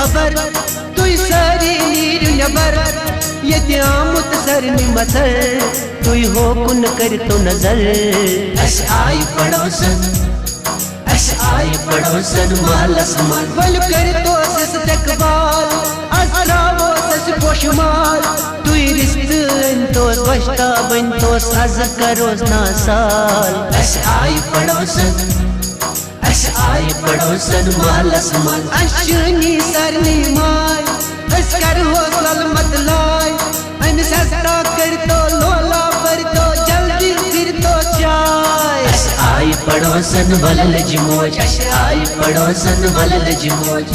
खबर तुई सारी नीर नबर ये आमुत सरनी मसर तुई हो कुन कर तो नजर अस आई पड़ोसन मालस मन बल कर तो सस तकबाल असरावो सस पोशमाल तुई रिश्त तो वश्ता बन तो सज करोस ना साल अस आई पड़ोसन मालस मन अशनी सरनी माय अस कर हो सल मत लाय अन सस्ता कर तो लोला पर तो जल्दी फिर तो चाय अस आई पड़ोसन वलल जिमोज अस आई पड़ोसन वलल जिमोज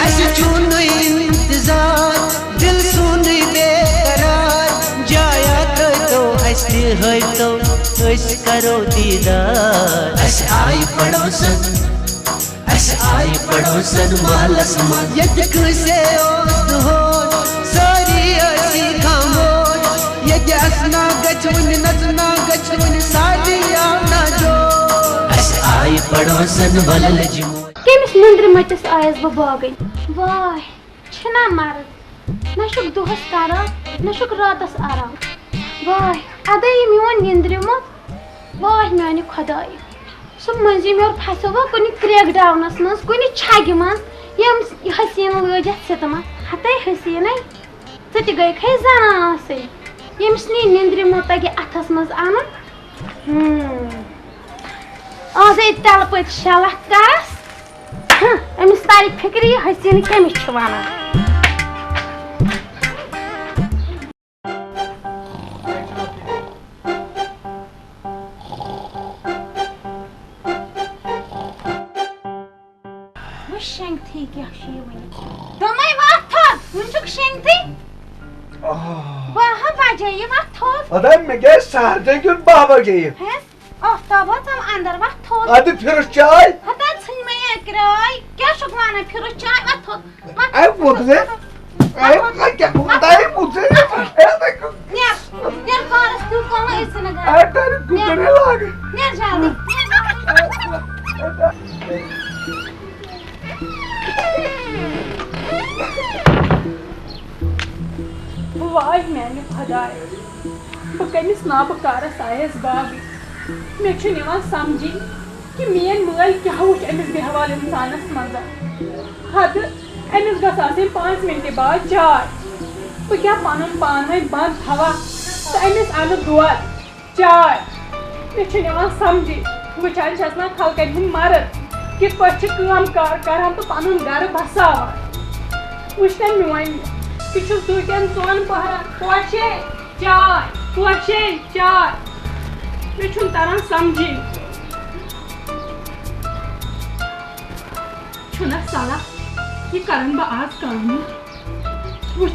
अस चुनु इंतजार दिल सुन बेकरार जाया तो अस है तो अस करो दीदार अस आई पड़ोसन मालस मन यक से ओस हो सारी असी खामोश यक असना गचवन नचना गचवन सारी आना जो अस आई पड़ोसन वलल जिमो केमिस नंद्र मचस आयस बह बागई वाह छना मर्द नशुक दुहस करा नशुक रातस आराम वाह अदे मियोन निंद्रिमो वाह माने खुदाई सो मंजी मोर फसवा कुनी क्रेक डाउनस मस कुनी छागि मस यम हसीन लजत सतमा हते हसीन सति गई खै जाना से यमसनी निंद्रिमो तगे अथस मस आनन आजे तल पत शलत करस अमिस तारी फिक्री हसीन केमिस छ वाना Shengti क्या शेवनी तुम्हें बात था मुझे शेंगती वहाँ बाजे ये बात था अरे मैं क्या सारे क्यों बाबा गई है आफ्ताब हम अंदर बात था आदि फिर चाय हटा छन में एक राय क्या शुक्राना फिर चाय बात था आई मुझे क्या बताए मुझे देखो यार फारस तू कौन ऐसे लगा तेरे कुकड़े लागे यार जल्दी वाह मैंने खुदाए बह कमिस नाबकारस आयस बागी मे समझी कि मेन मल क्या वुच अमिस बेहवाल इंसानस मज हद अमिस गस 5 मिनट बाद चाय बह क्या पन पान बंद थवा तो अमिस अन दुद चाय मे समझी बचार ना खलकन हिंद मर्द कित पे काम करान तो पन गर बसावान वुचन मोन दुकन सोन पहरा पोशे चाय मे तरह समझी सलाह ये करन बह आज काम वो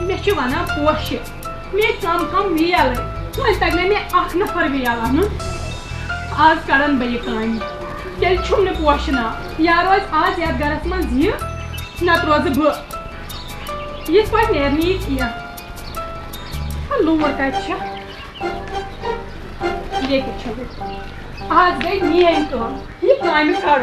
मे वन पोशे मे कम वेल वो तक मे नफर वेल अन आज करन बह यह काम तेल पोशना या रोज आज ये गरस मज यह नत रोज बह यह पे नेरनी क्या लूर कत आज गई मेन काम यह काम कर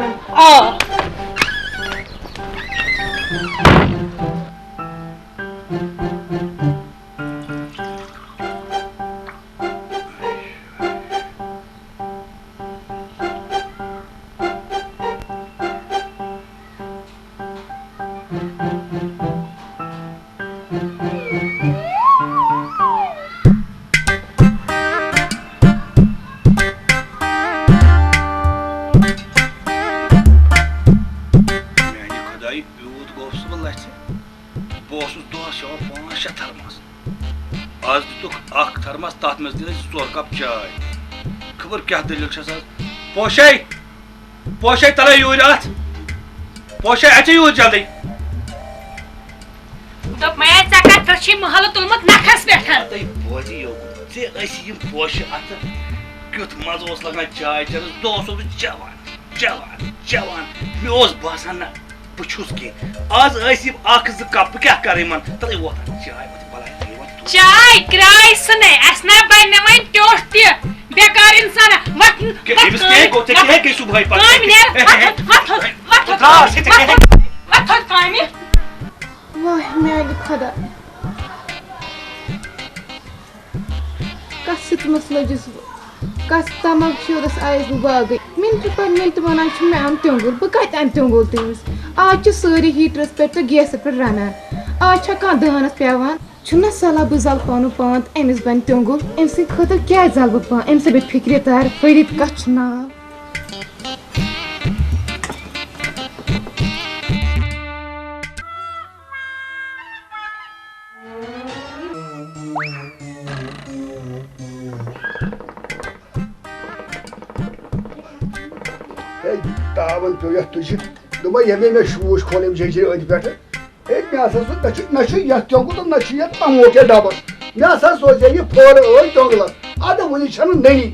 आज दुक थर्मस तथ मे 4 कप चाय खबर क्या दलील पोशे तले यूर अत पोशे अच यूर जल्दी दप मैं चका तशी महल तुलमत नखस बैठन तई बोजी यो से ऐसी पोशे अत क्युत मज ओस लगन चाय चरस दोस जवान मे ओस बासान ना पुछुस के आज ऐसी आख ज कप क्या करे मन तले वो चाय चाय क्राय सुने असना बन वन टोस्ट बेकार इंसान मत इस के को ते के सुबह पर काम ने मत काम वाह मेरे खुदा कस मसलजिस कस तमक शुरस आयस बाग मिनट पर मिनट वनान मे अन त्योंगुल बह कत अन त्योंगुल तमिस आज सारी हीटरस पे तो गैस पे रनान आज कह दहनस पेवान छुना सलाह बह जल पान पान अमिस बन त्योंगुल अम खुद क्या जल बह पान अम बे फिक्र तार फरीद कछ नाव तावन पे तुझ दोप ये मे शूश खोल जजर अद पे मे ये त्योंगुल तो ना तमोके डबस मे सोचे यह फोर त्योंगलस अद वन ननी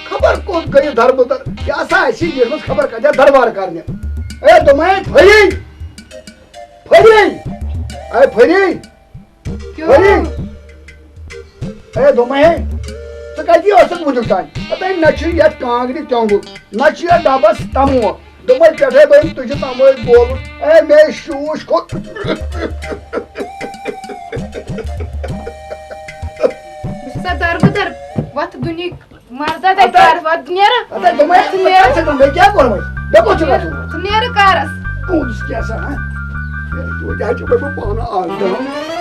खबर कोत गई दरबदर यह खबर कत दरबार करने ए दोमे फरी फरी ए फरी फरी ए दोमे कती वुजुक तान पता ना कांगरी त्योंगुल ना डबस तमो दोप पे बन तुझ तमो बोल ए मे शूश खो दरबदर वत दुनिया मर्दा दे कर वत नेर अरे दोमे मैं क्या करूं मैं कुछ ना नेर कारस कौन क्या सा है तो जा चुका मैं पाना आ गया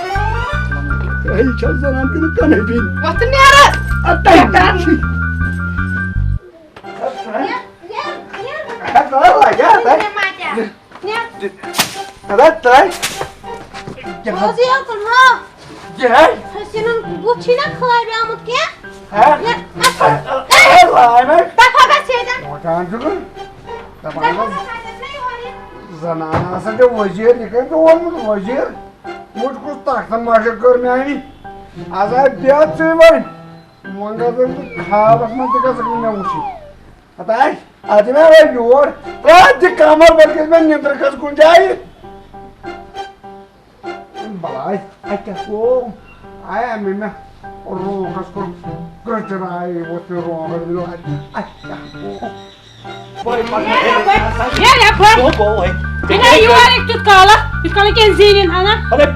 ए चल जरा दिन कने भी वत नेर अत्ता जनाना वजीर यह वजीर मुझ कुछ तख्त माशा कर मे आज बेहद वन खाबस मे मे वुशी पता आज मे वे योर कमर बल्कि मे निंद्र खस कुन जाए बलाय क्या आया मे रोगस को गजराय वो रोग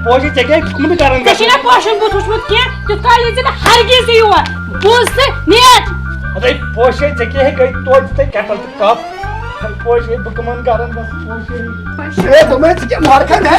पोश कर पोशन बुत वुचमुत कह हरगिज योर बोज नेट पोशे चे गई तो कैटल कप पोशे बकमन करन बस ए तो मैं क्या मार खा है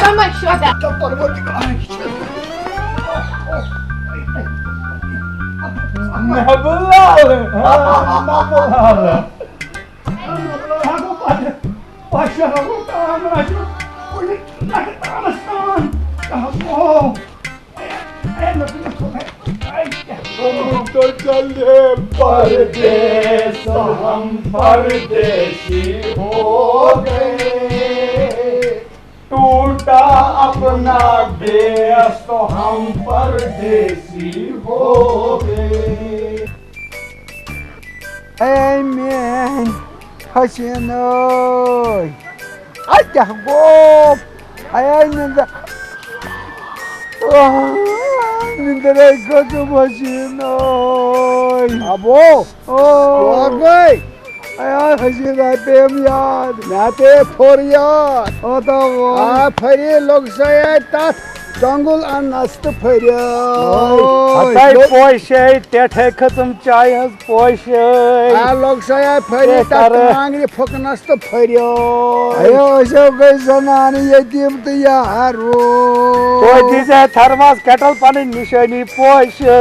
तो चले परदेस हम परदेसी हो गए टूटा अपना बेस तो हम परदेसी हो गए ए मैं हसीनो अच्छा गो आया निंदर को तो हसीनो अबो ओ गई आया हसीना पेम याद नाते फोर याद ओ तो आ फरी लोग से तात जंगल अनस्त फरिया हताई पोशे टेठे खत्म चाय हस पोशे आ लोग से फरी तात मांगरी फकनस्त फरिया आयो सब गई जनानी यतीम तो यारो तो दिसे थर्मास केटल पानी निशानी पोशे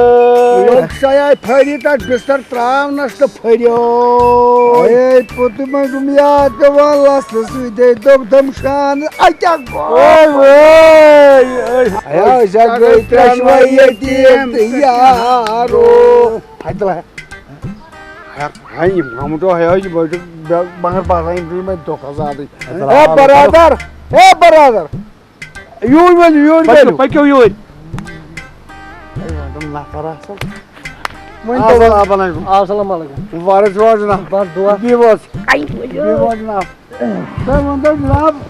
लोग से फरी तात बिस्तर त्राव नस्त फरिया ए पुत में तुम याद के वाला सुदे दम दम शान आजा ओए आया जगह ट्रशवाई टीम यारो हाइदला हाई हम तो है जी बाहर पास आई में तो खजादी ए ब्रदर यून पक्यो यून तुम ना करा सब अस्सलाम वालेकुम वारिस वाजना बस दुआ दिवस ना तो जनाब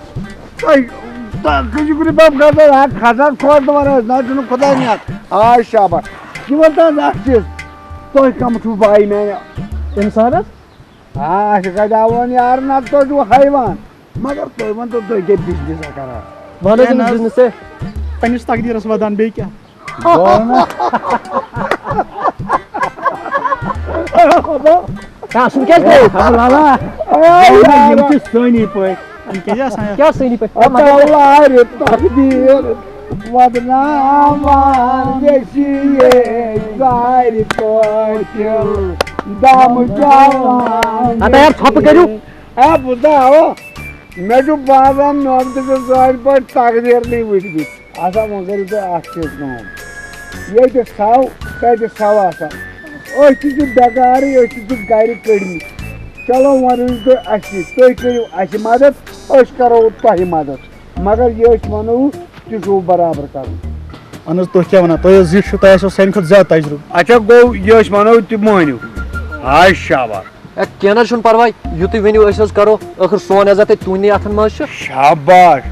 कहीं बाप करता खाता खोल तुम्हारा ना तुम खुदा नहीं आज शाबाश की बोलता है चीज तो कम छु भाई मैंने इंसानस हाँ गदावन यार ना तो जो हैवान मगर तो मन तो के बिजनेस करा वन बिजनेस से पन्निस तकदीरस वदान बे क्या क्या सुन क्या लाला यम छ सोनी पे क्या सोनी पे अल्लाह रे तकदीर वदनामान देशिए जारी तो दाम जावान आता यार छप करू आ बुदा हो मैं जो बादाम नॉन तो जारी पर तकदीर नहीं बुझी आसा मगर तो आखिर न ये जो साव का जो साव आसा ओ चीज डगारी ओ चीज गाड़ी कड़ी चलो वन तो अच्छी तो करू अच्छी मदद अस करो तोह मदद मगर ये वनो तू बराबर कर अन तुह क्या वन तुह जी तुह सान खुद ज्यादा तजुर्बे अच्छा गो ये वनो तु मानियो हाय शाबाश क्या छुन परवाय युत वनियो अस करो आखिर सोन इज्जत तुनी अथन मज शाबाश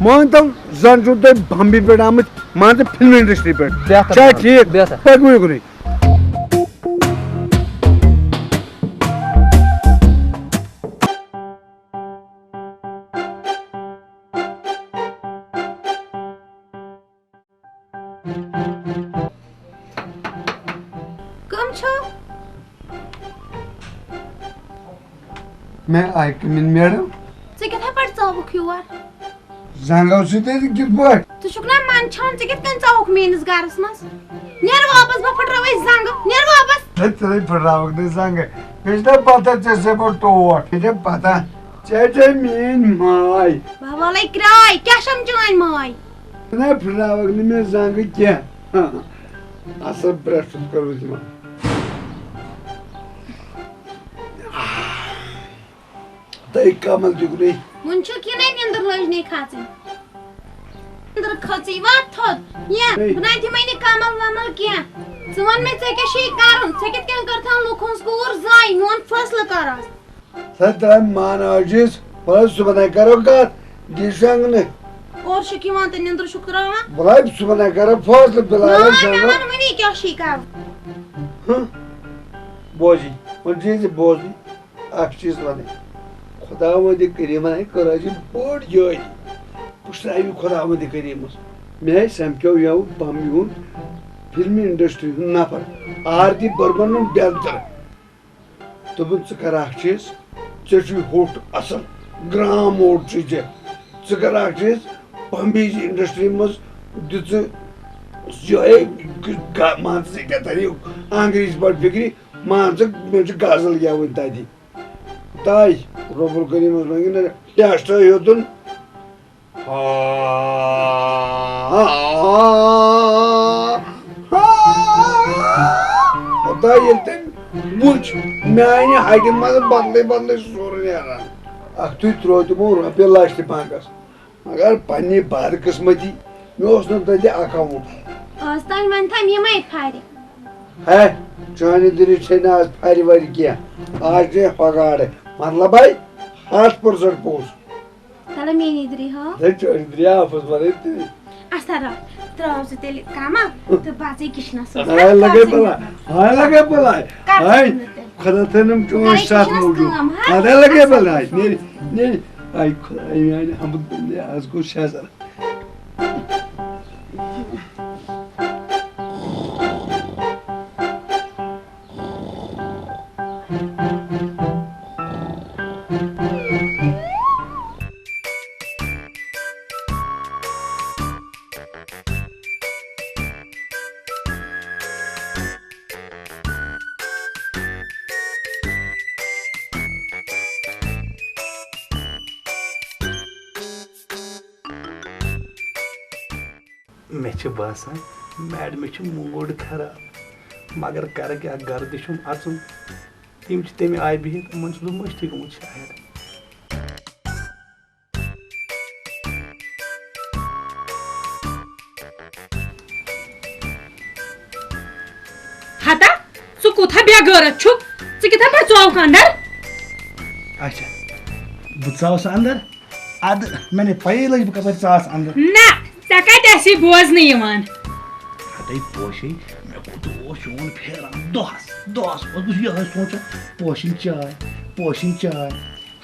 मान तो जन जो तो बम्बी पे आम मान तो फिल्म इंडस्ट्री पे अच्छा ठीक पकड़ो गुनी कम छो मैं आई कमिन मैडम चे कथा पर चावुक युवर जंगल सुते कित पट तु छुक ना मान छान चे कित कन चावुक मेनिस गारस मस नेर वापस बा फटरावै जंग नेर वापस तेरे फटावक ने संग पिछले पता जैसे पर तो मुझे पता चेचे मीन माय बाबालाई क्राय क्या समझाइन माय ना फटावक ने मैं जंग क्या असल ब्रश करू जी तई कमल जुगरी मुन छु कि नै निंदर लजने खाचे निंदर खची वात थोद या बनाती मैंने कमल वमल क्या सुमन में से के शी कारण से कित कन करथान लुखुन स्कोर जाय नोन फैसला करस सदा मान अजिस पर सुबह करो का दिशंग ने और शिकी वांत निंदर शुक्रावा बुलाई सुबह करो फैसला बिलाए ना मैंने क्या शी कर बोजी मुझे बोजी आप चीज बने खुदावंद करीम कराची बोड़ जाय पुष्टाई खुदावंद करीम मे समक्यो यौ बम यून फिल्म इंडस्ट्री नफर आरती बर्मन बेलतर दोपन कर चीज चे होट असल ग्राम मोड चे कर चीज बम्बे इंडस्ट्री मज दिए मान क्या तरी अंग्रेज पट फिक्री मान मे गजल गेवन तथी ताई रब्बुल करीम मंगिन टेस्ट योतुन पता ये बुझ मैंने हाइकिंग मज बदले सोर नान तु त्रो तमो रुपये लाख पांकस मगर पन्नी बाद किस्मती मे तथि अकाउंट आज तान मन था ये फारि है चाने दिल आज फारि वारि क्या आज ने पगार मतलब भाई 8% पोस तले मेनी दरी हो चौधरी आपस वाले असरा त्राव से तेल कामा तो बाजे किशना सो लगे पला हाय खुदा तनम चो साथ मौजूद आधा लगे पला नहीं आई खुदा यानी हम बंदे आज को शाजा मे बासान मैडम मूड खराब मगर कर क्या घर दिशुम अचुन तम तमें आय बिहित मन मस्ती गोमुत शायद हता सु कुथा बेगरत छु च किथा पर चौक अंदर अच्छा बुचाओस अंदर मैंने पहले लग कपर चास अंदर ना सका तैसी बोझ नहीं मान हते पोशे मे को शोन फेरान दोहस दोहस यह सोचा पोशिन चाय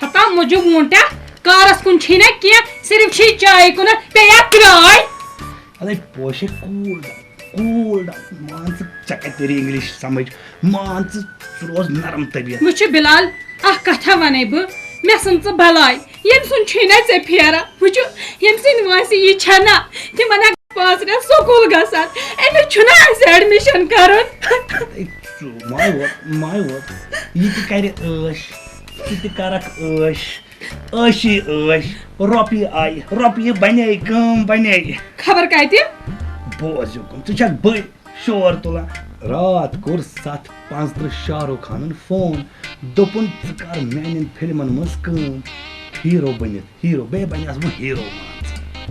हता मुझे मोटा कारस कुन छिने किया सिर्फ छी चाय कुन पे या प्राय अरे पोशे कूल मान चक तेरी इंग्लिश समझ मान रोज नरम तबियत मुझे बिलाल अह कथा वने ब मे संच भलाई यम सुन छिने से फेरा मुझे यम सिन वासी ये छना ति मना पास रे स्कूल गसान एमे छुना एडमिशन करन माय वर्ड ये करे ती करक ऐशी रोपी बने कम बने खबर कायते बोझ तुझक बई शोर तुला रात कोर 7:35 शाहरुख खान फोन दोपन कर मैंने फिल्मन मज कम हीरो बनित हीरो बे बनियास बो हीरो मान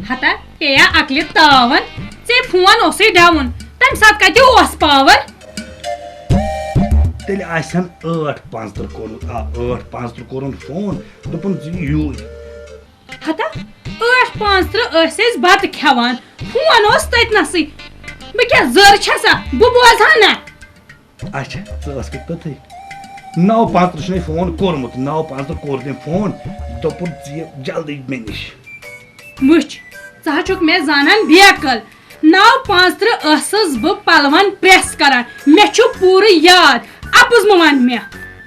हता या अकले तावन से फोन ओसे डाउन तम साथ कते ओस पावर तेल आसन 8:35 कोन फोन दोपन जी यू हता 8:35 ऐसेस बात खवान फोन ओस ततनसी बे क्या जर छसा बु बोझाना अच्छा तस के पते 9:35 ने फोन कोरमुत 9:35 कोर ने फोन दोपन जी जल्दी मेनिश मुछ चाचुक में जानन बेकल 9:35 असस ब पलवन प्रेस करान मे छु पूरे याद अपुज मवन मे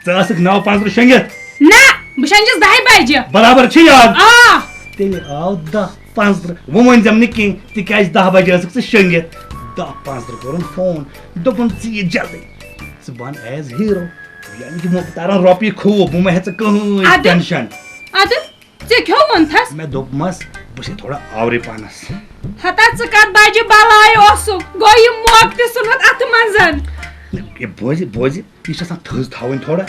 चासक 9:35 शंगत ना बशंजस 10 बजे बराबर छी याद आ तेल आव 10:35 वो मन जमने की तिकाज 10 बजे असक शंगत 10:35 कोरन फोन दोपन जी जल्दी सुबह एज हीरो यानी कि मुतारा रोपी खूब मुमे है कहीं टेंशन अद जे क्यों वंथस मैं दोपमस बसे थोड़ा आवरे पानस हता चकत बाजे बलाय ओसु गोय मोक ते सुनत अत मंजन ये बोझ ये छान थज थावन थोड़ा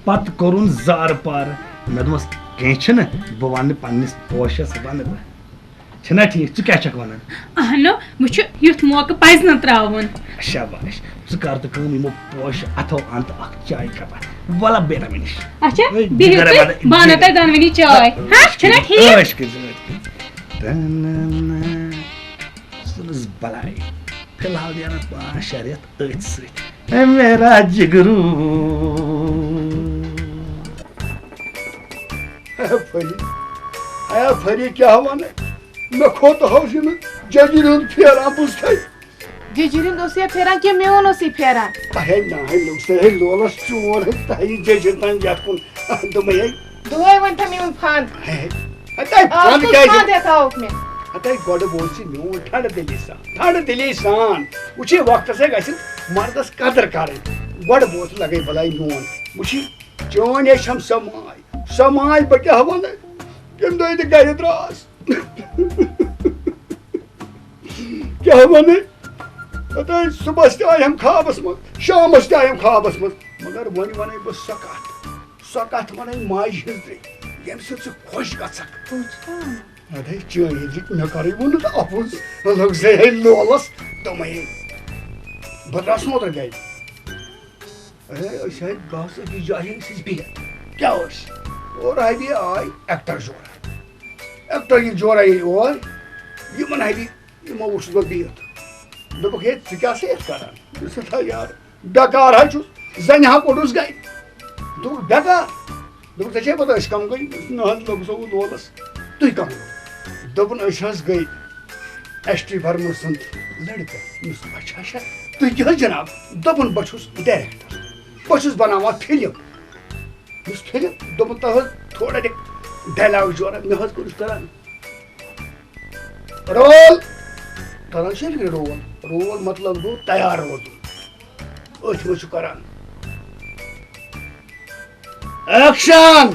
पत करुन जार पार मे दोस कह छ न बो वन पन्निस पोशस वन छना ठीक च क्या चक वनन अहनो मुछ युथ मोक पज न त्रावन शाबाश च कर त कम इमो पोश अथो अंत अख चाय कप वाला बेटा मिनिश अच्छा बिहत बानते दनवनी चाय हां छना ठीक ओश के सुनस बलाई फिलहाल यार 5 शरीयत अत सत ए मेरा जिगरू फरी क्या वन मे खोत हौसिन जजिरुन फेरा बुझथै जजिरुन दोसिया फेरा के मेवन ओसी फेरा है ना है लोग से लोलस चोर ताई जजिरतन जाकुन दमे दुए वंटा मेवन फान अतै फान क्या फान देता ओक में अतै गोड बोलसी नो ठाड़ दिलिसान उछे वक्त से गसिन मर्दस कदर करे गोड बोस लगे भलाई नोन उछी चोन ये हम समाय बके हवन यम दो इते गाय द्रास क्या हवन अतै सुबह से हम खाबस म शाम से हम खाबस म मगर वने बस सकत वने माज हिजरे यम से खुश गसक अरे चोन ये न करे वन त अपुज लोग से लोलस तमे बदलास मोटर गई अरे शायद गास की जाहिर सिस भी क्या होश और आई भी आई एक्टर ये जोरा ये और ये मन है भी ये मो उस वक्त भी दोपो के क्या से करन ये था यार डकार है जन हा कोडुस गई दो डकार दो तचे पता इस काम गई न लोग सो लोलस तु कम दोपन अशस गई एसटी फर्मर संत लड़का मुस अच्छा तु क्या जनाब दोपन बचुस डायरेक्टर बचुस बनावा फिल्म मुस फिल्म दोपन त थोड़ा दे डायलॉग जोरा मे हस कुछ करन रोल करन शेल रोल मतलब दो तैयार हो दो ओछ मुछ करन एक्शन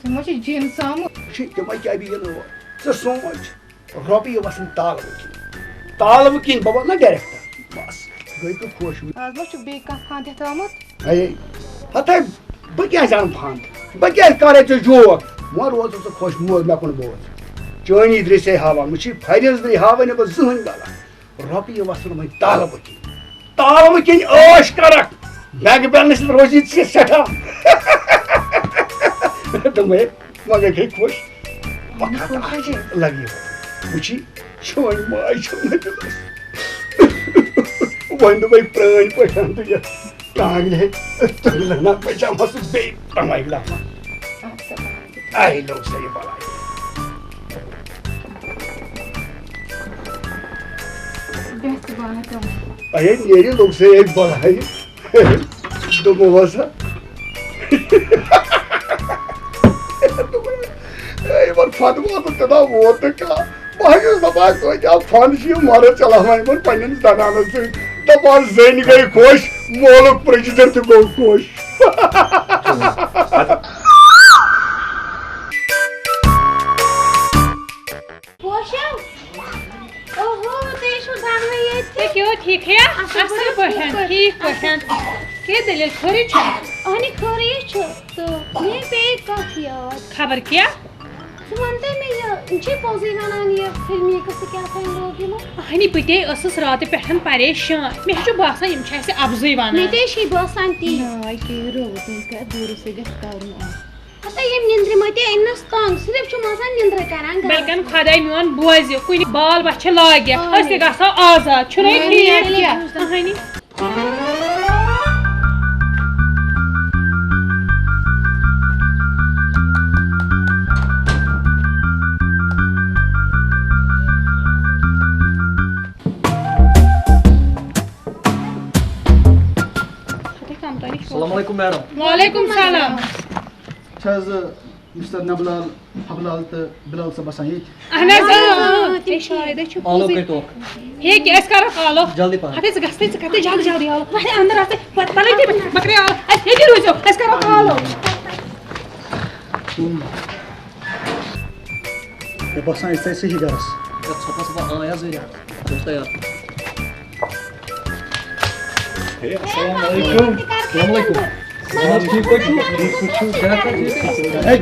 मुझे जिन सामो छी के मैं क्या भी नो so सोच रॉबी वसन ताल वकिन बाबा ना डायरेक्टर बस गई तो खुश आज मुझे बे का फान देता मत अये हते बक्या जान फान बक्या करे तो जोक मोर रोज तो खुश मोर मैं कोन बोल चोनी दृश्य हवा मुझे फाइनेंस दे हवा ने बस जहन डाला रॉबी वसन मैं ताल वकिन ओश करक बैंक बैलेंस रोजी से सटा तो मैं मगे के खुश लगी मुझे छोड़ माय छोड़ वन भाई प्राण पहचान तो ये कागले तंगलना पहचान मस बे तमाइला आई लोग सही बोला Best bana tamam. अरे मेरे लोग से एक बोला है तो मुवासा ये बार फादुआ तो तना वो तो क्या बाहर सभा को क्या फांसी मारे चला हमारे पर पन्ने दाना से तब बार ज़ैन गए खुश मोलक प्रेसिडेंट को खुश पोशा ओहो तेशु दान में ये ते क्यों ठीक है असल पहचान ठीक पहचान के दलील खरी छ अनि खरी छ तो मैं पे काफी खबर क्या सुनते में ये जी पोजी बनानी है फिल्म ये कैसे क्या फाइन लोगे ना हनी पते असस रात पेठन परेशान मे छ बासान यम छ ऐसे अबजुई वाना मैं ते शी बसान ती Ay ke rogo ka duro se gasta आता ये निंद्र मते इनस तंग सिर्फ छ मसान निंद्र करांग बलकन खदाई मियोन बोज कुन बाल बच्च लागे अस गसा आजाद छुनै ठीक क्या हनी Assalamualaikum madam. वालेकुम सलाम छज मिस्टर नबलाल हबलाल तो बिलाल सब बसान ये अहना ते शायद छ Alo beto. हे के एस कर कालो Jaldi pan. हते से गस्ते से कते जल्दी जल्दी आलो अरे अंदर आते पले के बकरे आलो हे के रोजो एस कर कालो ये बसान इससे सही gross Ya sopa sopa aya zuri. Dosta ya. Assalamualaikum. Assalamualaikum. आप ठीक हो ठीक हो क्या कर Hey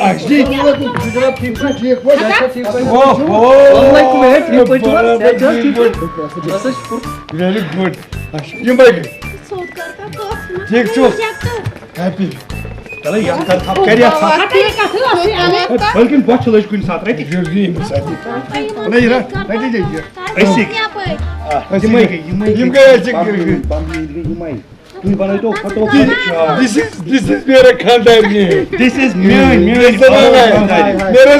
actually गुजरात ठीक हो ठीक हो क्या ठीक हो oh Assalamualaikum है ठीक हो ठीक हो बस शुक्र very good. ये भाई सोच करता कॉफ ठीक छो happy. चलो यार कर था करिया था हते कथे आले बल्कि बहुत लज कुन साथ रहती जरूरी है साथ नहीं रा नहीं जाइए ऐसे क्या पे ये गए ऐसे बम्बी ये तू बनाई तो फोटो दिस इज मेरा खानदार ये दिस इज मेरा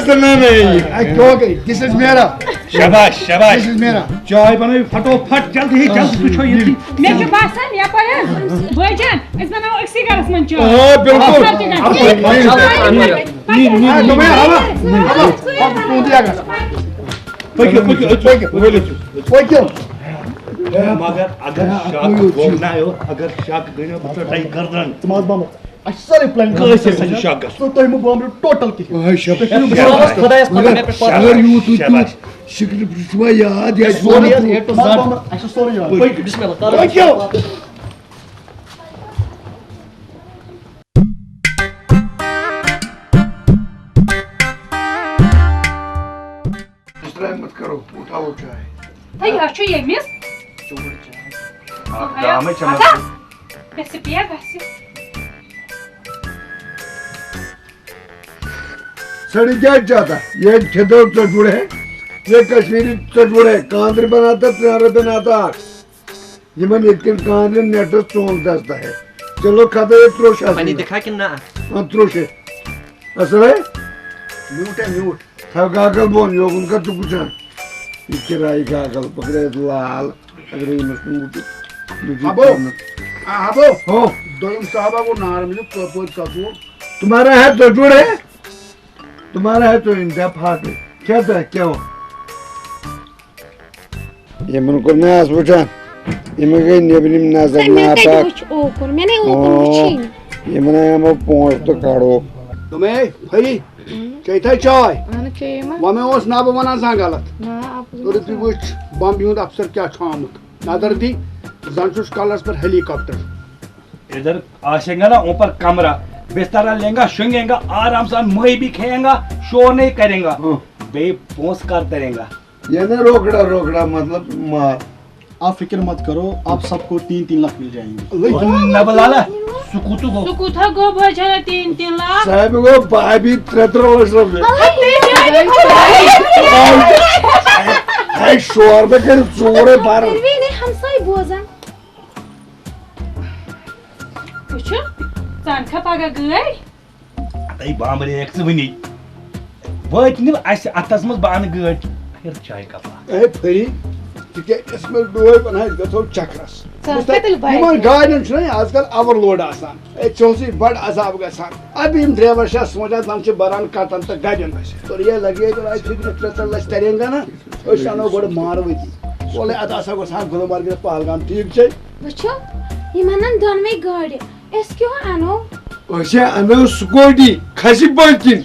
सना नहीं आई टॉक दिस इज मेरा शाबाश शाबाश दिस इज मेरा चाय बनाई फटोफट जल्दी तू छो ये मे छ बासान या पाया भाईजान इस बनाओ एक सिगारेट मन चो हां बिल्कुल नी तो मैं हवा अब तू दिया कर क्यों मगर अगर शाक गोना हो अगर शाक गयो तो टाई गर्दन समाज बाम असर प्लान कैसे सही शाक तो तो हम बाम टोटल की खुदायस पर अगर यू तू शिक्र पुष्वा याद या सोनी ए तो बाम ऐसा सोनी यार बिस्मिल्लाह क्यों मत करो उठाओ चाय Hey, ya şu yemiş. दाम चमक Besi bir yer besi. सड़ी क्या चाहता ये खेतों चटुड़े है ये कश्मीरी चटुड़े कांद्र बनाता 3 बनाता ये मन एक दिन कांद्र नेट चोल दस्ता है चलो खाते ये त्रोशा मैंने देखा कि ना हाँ त्रोशे असल है म्यूट है म्यूट था गागल बोन योग उनका तो कुछ है इसके राई गागल पकड़े लाल अगर ये मस्त अबो अबो हो दोम साहब को नार में प्रपोज का तो तुम्हारा है चटुड़े तुम्हारा है तो इंडिया फाट क्या था क्या हो ये मन को मैं आज पूछा ये मैं कहीं नेबलिम नजर ना आता ओकर मैंने ओकर मुछी ये मना हम पहुंच तो काढ़ो तुम्हें भाई चाहिए चाय Ana çayıma. वमे ओस ना बना सा गलत Na apı. तो तू वो बम यूं अफसर क्या छामुत नजर दी जानचुस कलर्स पर हेलीकॉप्टर इधर आशेंगा ना ऊपर कमरा बिस्तरा लेंगा शुंगेगा आराम से मई भी खाएगा शोर नहीं करेगा बे पोंस करते रहेगा ये ना रोकड़ा रोकड़ा मतलब मार आप फिक्र मत करो आप सबको 3-3 लाख मिल जाएंगे नबलाला सुकुतु गो Sukuta go bacana 3 लाख. साहब को भाभी 3 वर्ष है शोर में कर चोरे बार हमसाय बोजन वुचो जानखा पगा गई अतई बामरे एक वनी वत नि अस अतस मज बान गड फिर चाय कपा ए फरी तिकेस में डोय बनाय गथो चक्रास कतल बाइक गाड़ियों आजकल ओवरलोड आसान चौसी बड़ अजाब गसान अब इन ड्राइवर शा सोचा तम बरान कतन तो गाड़ियों तो ये लगे तो आज फिक्र 3 लाख तरेंगा ना अनो गोड़ मारवती बोले अदा गोसान गुलमर्ग पहलगाम ठीक छे वुचो यमनन दोनवे गाड़ी एस क्यों आनो असे अनो स्कूटी खसी बकिन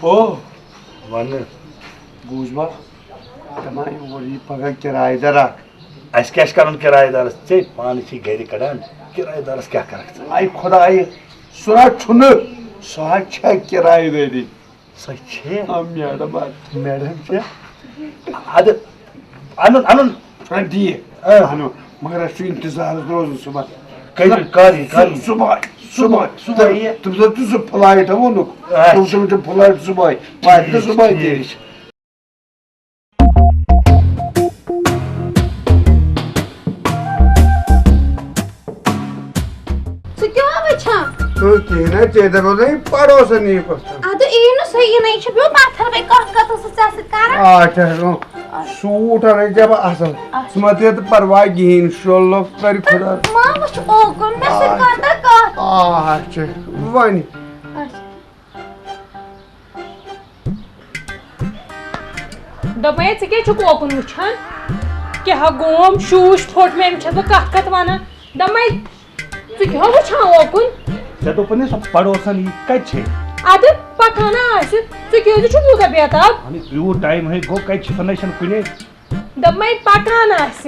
ओ वन बूझमा तमाम वरी पगा किराएदार अस क्या कर किराएदार से पान गर कड़ान किराएदारस क्या कर आई खुदा सुना छुन सह किराएदारी सहे मैडम मैडम से अद अन अन दी अनो मगर इंतजार रोज सुबह कर सुबह तुम फ्लाइट वो तुम फ्लाइट सुबह सुबह पड़ोसन अद एनु सही नहीं छ बो पाथर बे कह कत सस कर सूट जब असल सुमत परवाह गिन शोलो कर खुदा मां वछ ओ कम में से करता का वन दमे से के छुक ओपन वुछान के हा गोम शूश थोट में छ कत वाना दमे तु के वुछान ओपन से तो पने सब पड़ोसन ई कछे अद पकाना आस तु के छु युदा बेताब अनि यू टाइम है गो कछ फनेशन कुने दमे पकाना आस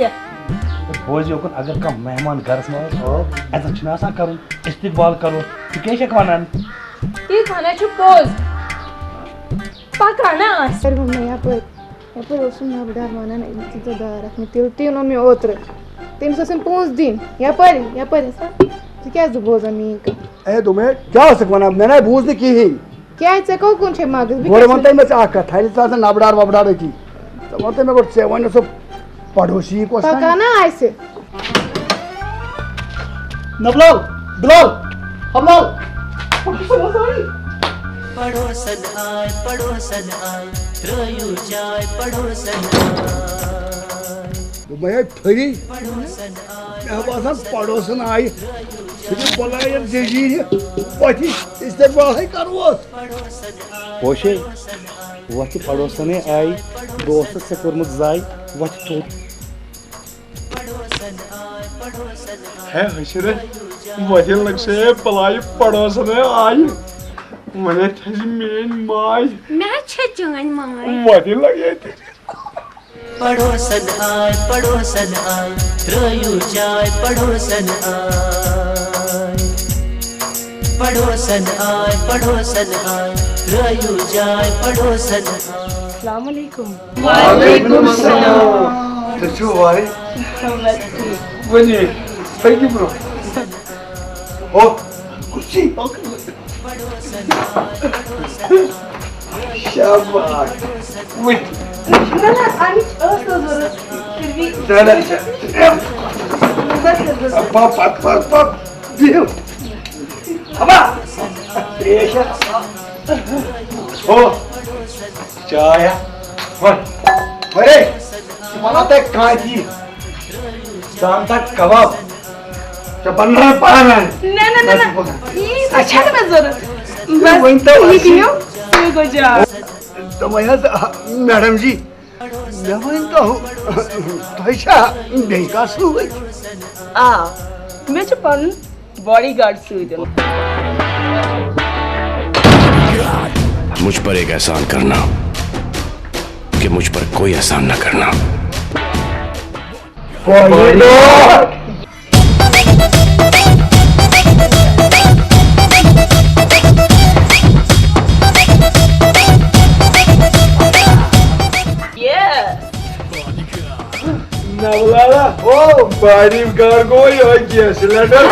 बोझ योकन अगर का मेहमान घर में हो ऐसा छना सा करूं इस्तकबाल करो तु के छक वनान ई खाना छु पोज पकाना आस सर मम्मी यहाँ पर ओसुन ना बड़ा माना ना इनकी तो दार रखने तीन में ओत्र 305 दिन यहाँ पर सर क्या बोझन मी का ए तुम्हें क्या सकवाना मैंने बूझ की ही क्या है को कौन छे माग गोरे मनते में आका थाली ता से नबडार वबडार की तो मनते में को सेवन सब पड़ोसी को पकाना ऐसे नबलाल बिलाल हमलाल पड़ोसन आए रयू जाए पड़ोसन मैं फरी मैं बासा पड़ोसन आई तुझे बोला ये जी पति इस्तेमाल है करो पोशे वत पड़ोसने आई दोस्त से करमुत जाय वत तो है हशरे वजह लग से पलाई पड़ोसने आई मने थज मेन माय मैं छ चंगन माय वजह लगे पड़ोसन आए रयू जाए पड़ोसन आए रयू जाए पड़ोसन अस्सलाम वालेकुम वालेकुम सलाम तो छो Y Vani thank you bro ओ कुर्सी शाबाश विट पाप दियो अबा रेशा ओ चाय अरे बनाते काजी सांता कबाब बनना पाना ना ये अच्छा में जरूरत बस ठीक है ये को जा तो मैं मैडम जी मैं तो पैसा बेका सु आ मैं चपन बॉडीगार्ड सुइदन मुझ पर एक एहसान करना कि मुझ पर कोई एहसान न करना। नवलाला ओ बॉडी गार्ड को ये किया सिलेंडर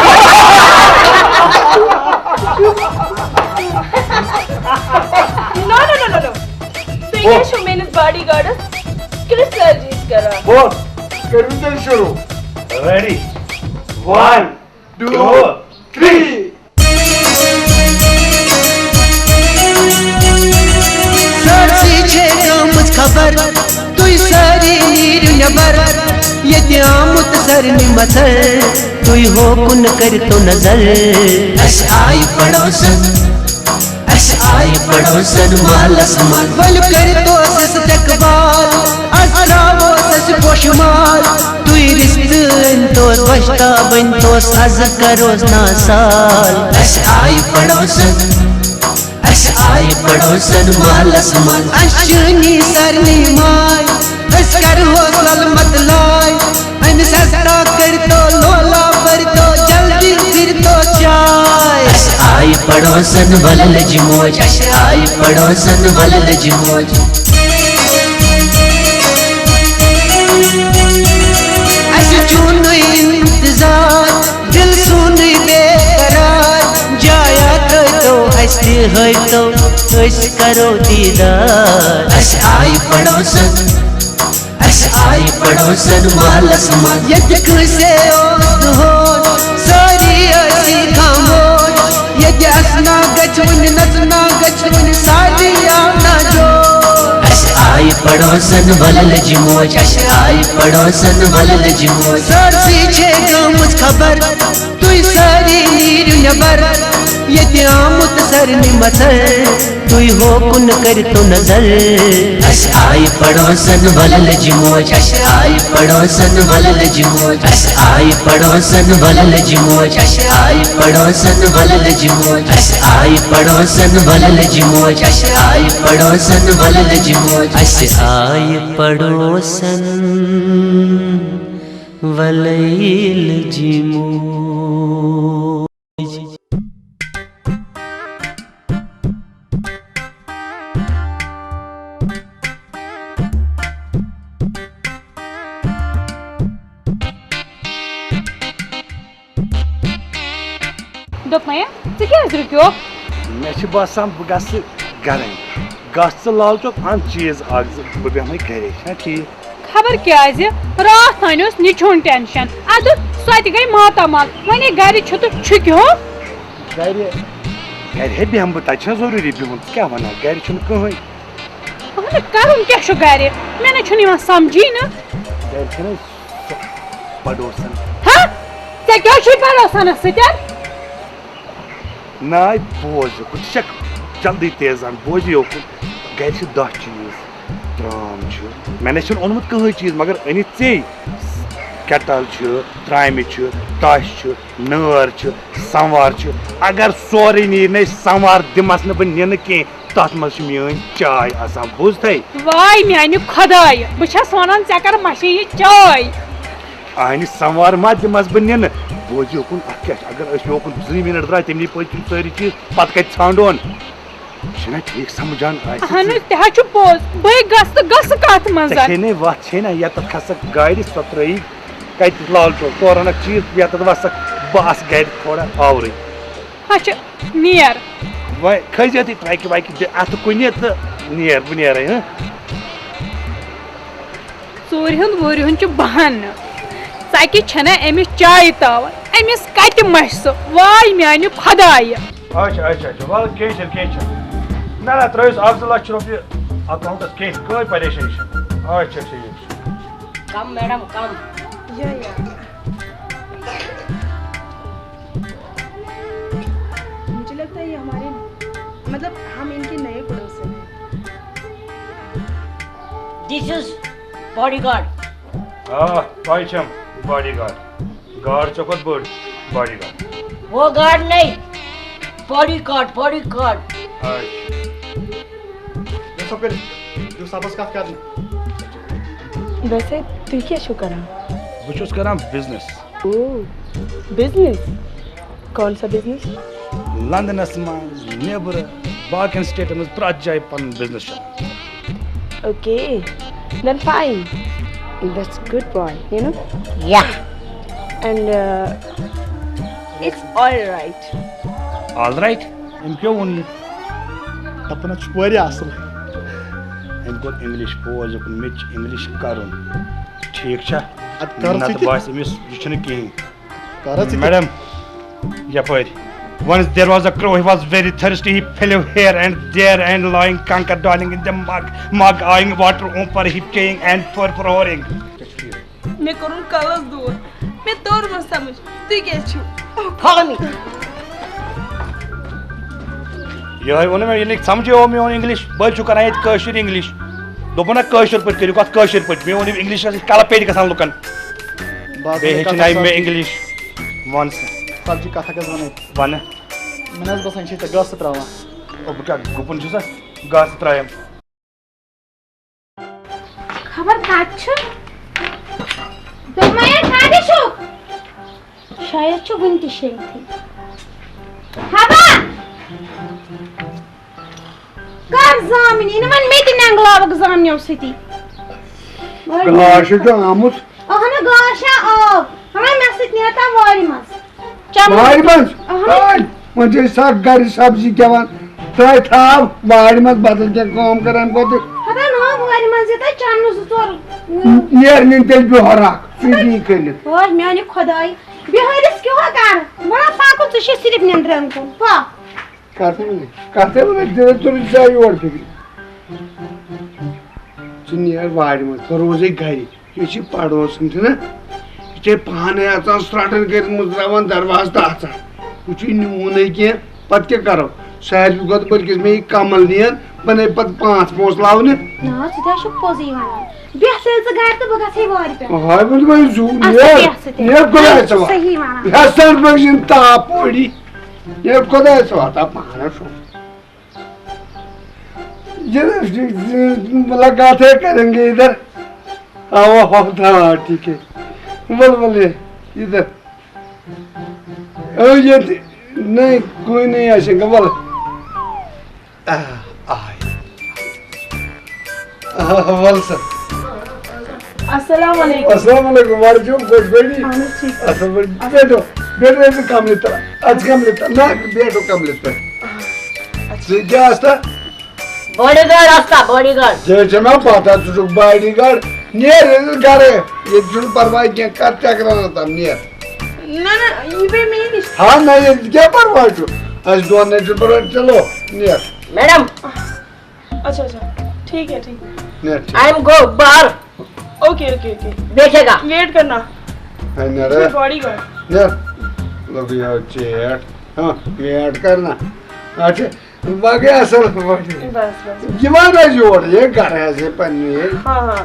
No. क्या छो मेनिस बॉडीगार्डस किस सर्जरीज करा बोल करूँ तेल शुरू रेडी 1 2 3 सारी छे आमुत खबर तुई सारी नीर नबर ये आमुत सर निमतर तुई हो कुन कर तो नजर अस आई पड़ोसन मालस मन बल कर तो सस तकबाल असरावो सस पोशमाल तुई रिश्तन तो बश्ता बन तो सज करोस ना साल अस आई पड़ोसन मालस मन अशनी सरनी माय अस कर हो सल मत लाय अन सस्ता कर तो लोला पर तो जल्दी फिर तो चाय अस आई पड़ोसन वलल जिमोज अस आई पड़ोसन वलल जिमोज अस चुन इंतजार दिल सुन बेकरार जाया तो अस है तो अस करो दीदार अस आई पड़ोसन मालस मन यद से हो सारी असी खामोश यद असना गचुन नचना गचुन सारी आना जो अस आई पड़ोसन वलल जिमोज अस आई पड़ोसन वलल जिमोज सरसी छे गामुत खबर तुई सारी नीर नबर ये आमुत सर निमतर तुई हो कुन कर तो नजर अस आई पड़ोसन वलल जिमोज अस आई पड़ोसन वलल जिमोज अस आई पड़ोसन वलल जिमोज अस आई पड़ोसन वलल जिमोज अस आई पड़ोसन वलल जिमोज अस आई पड़ोसन वलल जिमोज अस आई पड़ोसन वलल जिमोज दोपमया ती क्या रुक्यो मे बसान बह ग गर गस लाल चौक अन चीज बह बेहमे गर ठीक खबर क्या रात अन निछुन टेंशन अद सो गई मातामाल वे गर तो छुक्यो गर गर बेहम बह तक जरूरी बिहुन क्या वन गर कहीं कर क्या गर मे समझी न गर पड़ोसन हाँ ते क्या पड़ोसन सत नाय बोझ कुछ जल्दी तेजान बोझ योकुन गर 10 चीज त्राम मैंने ओनमुत कहीं चीज मगर अनित चे केटल त्राम तश नर संवार अगर सोरे नीर न संवार दिमस न बह नीन कह तथ मज मीन चाय आसान बुझ थे वाय मान खुदाय बस वन ऐ कर मशे यह चाय अहन संवार मा दिमस बह नीन बोझ योकुन क्या अगर योकुन 2 मिनट द्राय तमनी पे सारी चीज पत कत ान ठीक समझान तह पोज बस कत मजे वत छे ना यत खसक गाड़ी सो त्री कत लाल चौक तोर अनक चीज यत वसक बस गर थोड़ा आवरी अच्छा नियर वह खज ट्रैक वैक अत कुन तो नियर बह नीर चूर हुंद वूर हुंद बहन सकी छना अमिस चाय तावन अमिस कत मश सो वाय मान खुदाय अच्छा अच्छा अच्छा वल कह ना ना त्रिस 1 लाख रुपये अकाउंटस कह कोई परेशानी अच्छा ठीक कम मैडम कम मुझे लगता है ये हमारे मतलब हम इनके नए पड़ोसन हैं दिस इज बॉडीगार्ड पाइचम बॉडीगार्ड गार्ड चौकत बोर्ड बॉडीगार्ड वो गार्ड नहीं बॉडीगार्ड वैसे तू क्या शो करा बस करा बिजनेस बिजनेस कौन सा बिजनेस लंदनस मज नेबर बाकी स्टेटन मज प्रत जाए पन business okay then fine that's good boy you know yeah and it's all right इम क्यों वन दपन वारिया असल अम कोर इंग्लिश पोज मे इंग्लिश कर ठीक बस अमिस यह कहें मैडम यपर once there was a crow, he was very thirsty, he fell here and there and lying conquer darling in the mug eyeing water over he paying and roaring. मैं करूँ कलस दूर मैं तोर मत समझ तू क्या छु खानी यह वो मैं ये समझो मे इंग्लिश बल छु करना कशर इंग्लिश दोपना कशर पे करू कत कशर पे मे वो इंग्लिश कल पेट गसान लुकन बे हेचनाय मे इंग्लिश वन सब्जी कथा कस वन मन बसान गस त्रा क्या गुपन गस त्रायम खबर कत शायद छु वन ति शे हवा कर जामिन इन मन में ति नंगलाव जामियो सती गाश तो आमुत अहना गाशा आप हमरा मैसेज नेता वारी मस वारी मस मुझे सब घर सब्जी केवन तय था वारी मस बदल के काम करम को हदा नो वारी मस ता चानु सुतोर नियर निन तेल बिहरा सीधी कल ओय मेनी खुदाई बिहरिस क्यों कर बड़ा पाको तो सिर्फ निंद्रन को पा कहते दे तो जाई और फिक्र नियर वारी मस रोजे घरी ये पड़ोस ना ये पाने आता स्टार्टन कर मुद्रावन दरवाज ता आता कुछ न्यून के पत क्या करो शहर गत बल्कि में कमल नियन बने पत 5 पोस लावने ना सीधा शु पोजी वाला बेहतर से घर तो बगा से वारी पे हाय बोल भाई जू ये कोदा सवा सही वाला हसन बगिन ता पोड़ी ये कोदा सवा ता पाना शो ये मुलाकात करेंगे इधर आओ होता ठीक है बोले इधर ये नहीं कोई नहीं आएगा बोल बोल सर अस्सलाम वालेकुम अस्सलाम वालेकुम वालेकुम खुश बैठी अच्छा बैठो बैठो ऐसे काम लेता आज काम लेता ना बैठो काम लेता क्या आस्था बॉडीगार्ड आस्था बॉडीगार्ड जैसे मैं पाता तुझे बॉडीगार्ड नियर गारे ये जुल परवाह क्या क्या कराना था नियर ना ये भी मैं नहीं हाँ नहीं ये क्या परवाह जो आज दोनों ने जुल परवाह चलो नियर मैडम अच्छा ठीक है नियर आई एम गो बाहर ओके देखेगा वेट करना है नियर बॉडीगार्ड नियर लोग यार चेट हाँ वेट करना अच्छा बाकी असल बस जीवाना जोड़ ये घर है से पन्नी हाँ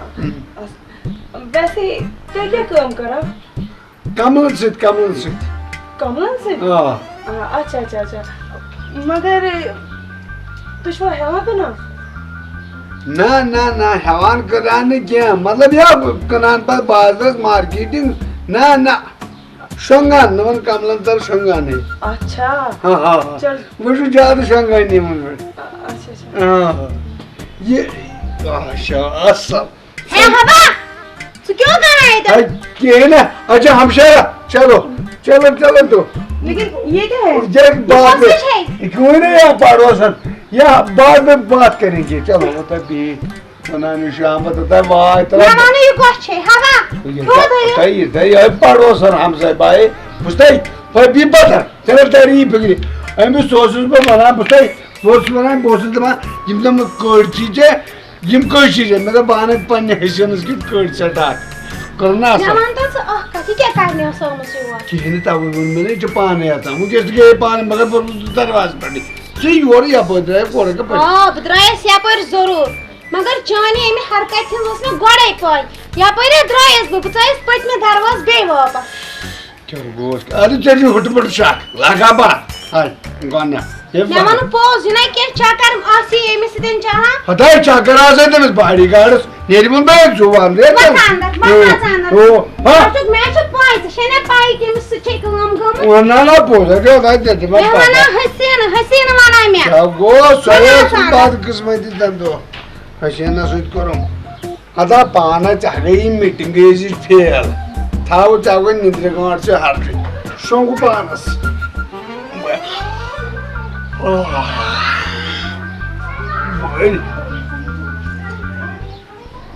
वैसे क्या काम करा कमल से कमलन से हाँ अच्छा मगर तुझको हेवा तो ना हेवान कराने क्या मतलब या कनान पर बाजार मार्केटिंग ना शंगान नवन कमलन तर शंगान है अच्छा हाँ चल मुझे ज्यादा शंगान नहीं मन में अच्छा हाँ ये अच्छा असल है हवा तू क्यों कर रहा है इधर क्या ना अच्छा हमशेरा चलो तो लेकिन ये क्या है ये बात में क्यों नहीं यहाँ पड़ोसन या बाद में बात करेंगे चलो वो तो भी बनाने शाम बताता है वाह इतना मानो ये कुछ है हवा ये पड़ोसन हमसे भाई बुझते भाई भी पता चलो तेरी फिक्री अमी सोचुस पे बना बुझते सोच बना बोसुस दमा यम तम कोड चीजे यम कोड चीजे मतलब बाने पन्ने हिस्सों की कोड चटा करना मैं मानता हूँ कथी क्या करने हो सो मुझे हुआ कि नहीं ताऊ मैंने जो पाने आता मुझे इसके पाने मगर पर दरवाजे पड़ी सही हो रही है बोल रहे कोड़े का हाँ बदरायस यहाँ पर जरूर मगर जाने में हरकत थी उसने गोड़े पाई यहाँ पर द्रायस बुचाइस पट में दरवाज बे वापस क्या बोल अरे तेरी हुटपट शाक लगा बा हाय गाना मैं मानो पोज नहीं क्या चाकर आसी एम से दिन चाहा हटाए चाकर आसे तो बस बॉडीगार्ड नेरी मुन बे जुबान दे मत अंदर ओ हां तो मैं तो पाई शने पाई के मुझसे चेक गम वो ना पोज क्या होता है जब मैं मानो हसीन माना मैं क्या गो सरे बात किस्मत दंदो हसीना सुत करो अदा पाना चाह गई मीटिंग इज फेल था वो चाहे निद्रे गांड से हार गई शोंगु पानस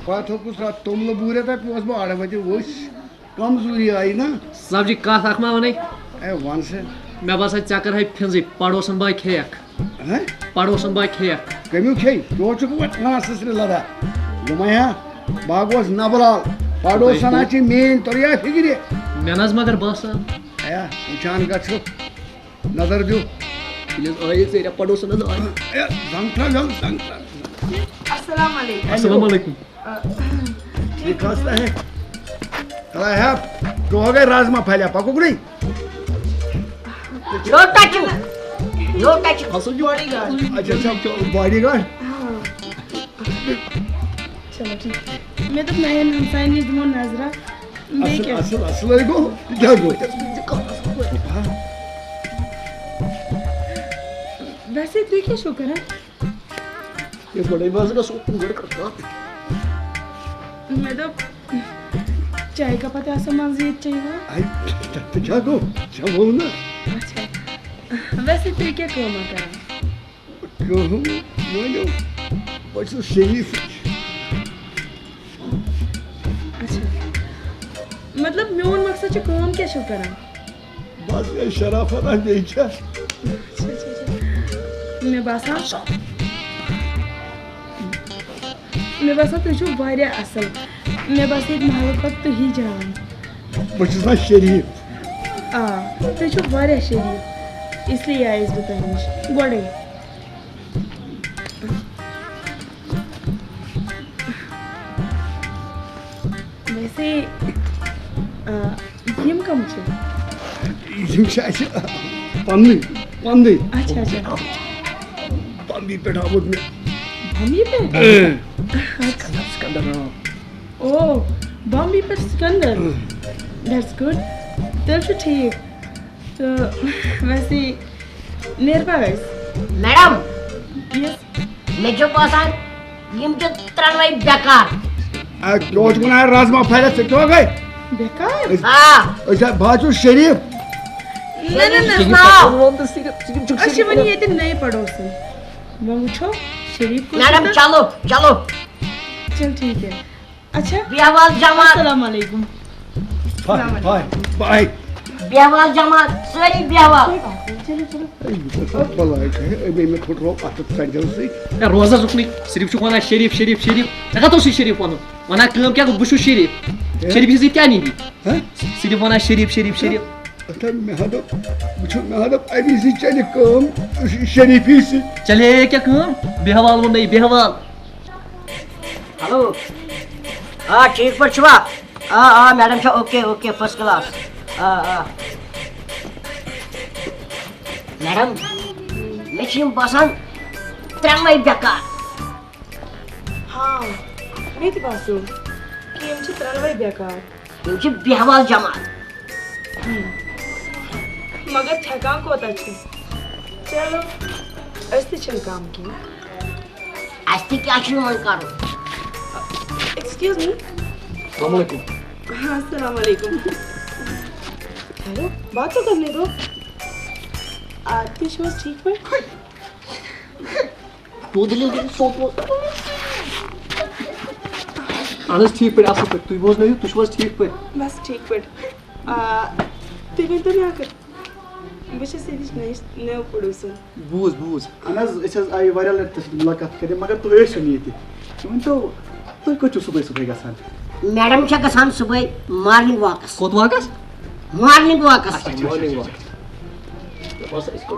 Pat hokus rat tomlu bure ta pos bo आड़ बजे वोश कमजोरी आई ना सब्जी कथ अख मा वन ए वन से मे बस चक्कर है फिंज पड़ोसन बाय खेक हैं पड़ोसन बाय खेक कमियो खे तो चुक वत ना ससरे लदा लमया बागोस नबलाल पड़ोसन आची मेन तोरिया फिगिरे मेनज मगर बस या उचान गछु नजर जो प्लीज आइए से पड़ोसन न आइए ए जंगता जंगता अस्सलाम वालेकुम अस्सलाम वालेकुम ये खास्ता है कला है तो हो गए राजमा फैला पको नहीं नो टच असल जो अच्छा अच्छा बॉडीगार्ड चलो ठीक मैं तो नयन हमसाई ने दिमो नजरा असल असल असल को क्या गो वैसे तू क्या शो करा ये बड़े बाज का सूप गुड़ करता मैं तो चाय का पता मजीद चाहिए आई तो क्या गो चाहो ना अच्छा वैसे तू क्या काम करा को मोयो बस शरीफ अच्छा मतलब मेन मकसद छ काम क्या शो करा बस ये शराफत आ गई क्या मैं बसा तुझ वारिया असल मैं बस एक महल पर तू ही जान बस ना शरीफ आ तुझ वारिया शरीफ इसलिए आइस बताइए गोड़े वैसे यम कम छे यम शायद पंदी पंदी अच्छा अच्छा पंदी पे ढाबत में बम्बी पे सिकंदर ओ बम्बी पे सिकंदर दैट्स गुड तब तो ठीक तो वैसे निर्भर मैडम यस मैं जो पासान यम जो त्रनवाई बेकार रोज बनाया राजमा फैला से क्यों गए बेकार हां अच्छा बाजू शरीफ ना ना ना अच्छा बनी ये तो नहीं पड़ोसन मैं पूछो शरीफ को मैडम चलो चलो चल ठीक है अच्छा बियावाल जमात अस्सलाम वालेकुम बाय बाय बाय बियावाल जमात सॉरी बियावाल चलो चलो बलाय है अबे मैं थोड़ा रो आतत संजल से या रोजा जुकनी सिर्फ छु वना शरीफ शरीफ शरीफ तका तो शरीफ वना काम क्या बुशु शरीफ शरीफ से क्या नहीं हैं सिर्फ वना शरीफ शरीफ शरीफ अच्छा मैं हदो मुझे मैं हदो अभी से चले काम शरीफी से चले क्या काम बेहवाल वो नहीं बेहवाल हेलो हां ठीक पर छवा हां मैडम छा ओके ओके फर्स्ट क्लास हां मैडम मैं छिम बसन त्रंगवाई बेकार हाँ मैं थी बासु कि हम त्रनवाई बेकार यम छ बियावाल जमात मगर थकान को अच्छे चलो ऐसे चल काम की आस्ती क्या छु मन करो एक्सक्यूज मी अस्सलाम वालेकुम हाँ अस्सलाम वालेकुम हेलो बात तो करने दो आरती शोज ठीक है तो दिले सोत alles ठीक पे आसो पे तू बोझ नहीं तू was ठीक पे बस ठीक पर तू भी तो नहीं आकर बस ऐसे ही नहीं पड़ोसन बूझ अनज एस आई वायरल मुलाकात करे मगर तू ऐसे नहीं थी तुम तो कुछ सुबह गसान मैडम छ गसान सुबह मॉर्निंग वॉकस कोत वाकस मॉर्निंग वॉकस मॉर्निंग वॉक बस इसको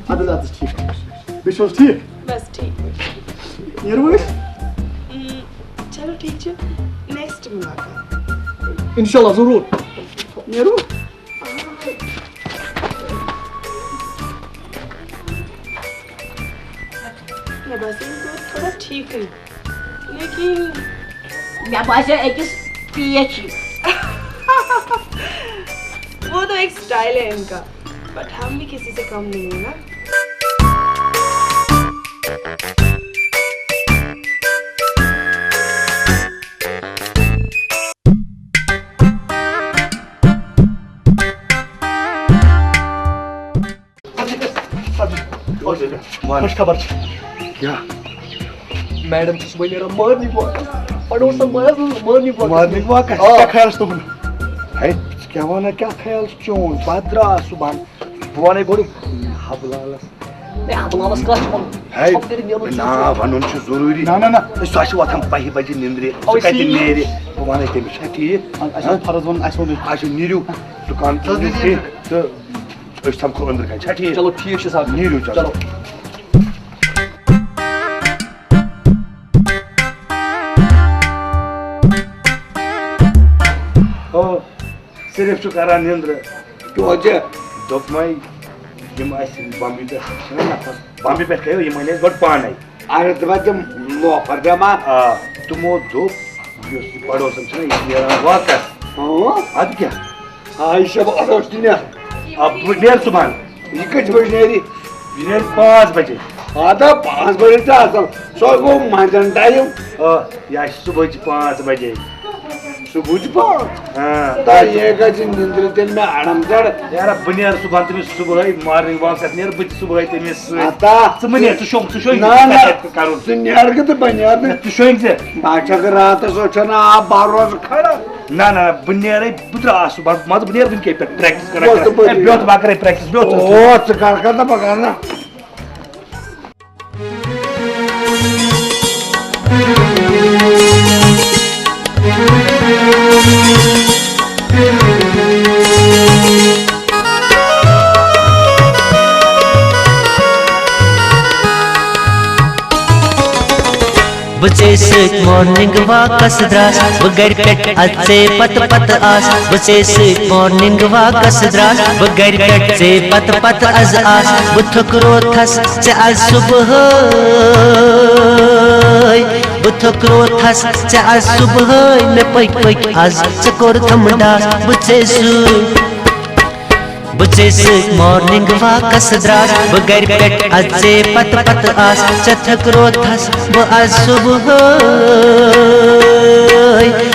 अदल ठीक विश्वास ठीक बस ठीक निर्वश चलो ठीक है नेक्स्ट मुलाकात इंशाल्लाह जरूर नेरू मैं बस इनको थोड़ा ठीक है लेकिन या बासे एक पीएच वो तो एक स्टाइल है इनका बट हम भी किसी से कम नहीं है ना खुश खबर क्या मैडम से सुबह नेरा मॉर्निंग वॉक पड़ोस मॉर्निंग वॉक क्या ख्याल तुम है क्या वना क्या ख्याल चोन पद्रा सुबह वने गोड़ हबलालस हबलालस का है ना वनुन छ जरूरी ना सो वथन 5 बजे निंद्रे सो कति नेरे वने तेम छ ठीक अच्छा फरज वन आज नीरु दुकान तो अस समखो अंदर का छ ठीक चलो ठीक छ साहब नीरु चलो सिर्फ छु करा निंद्र तो अजे दोपमै यम आइस बॉम्बे पे कहो ये मैंने गड पाने अरे तब लोफर दमा तुमो दो यो पड़ोसन छ ये वाकस आज क्या आयशा अरोस्टिने अब नेर सुबह ये कच बजे नेरी नेर 5 बजे आधा 5 बजे था सो वो माजन टाइम या सुबह 5 बजे सुबह ता ये गज निंद्र तेल में आराम चढ़ यार बनियार सुबह तुम सुबह मॉर्निंग वॉक नेर बज सुबह तुम आता सुमने तु शोंग ना करू सुनियार के तो बनियार ने तु शोंग से बाचा के रात सोचना आप 12 रोज खड़ा ना बनियार बुद्रा सुबह मत बनियार दिन के प्रैक्टिस करा ब्योत बाकरे प्रैक्टिस ब्योत ओ चकार का तो पकाना बचे से मॉर्निंग वाकस द्रास बगर कट अच्छे पत आस बचे से मॉर्निंग वाकस द्रास बगर कट से पत अज आस बुथकरो थस से आज सुबह बुथकरो थस से आज सुबह में पक आज चकोर थमडास बचेस मॉर्निंग वाकस द्रास बगर कट अच्छे पत आस चथकरो थस ब आज सुबह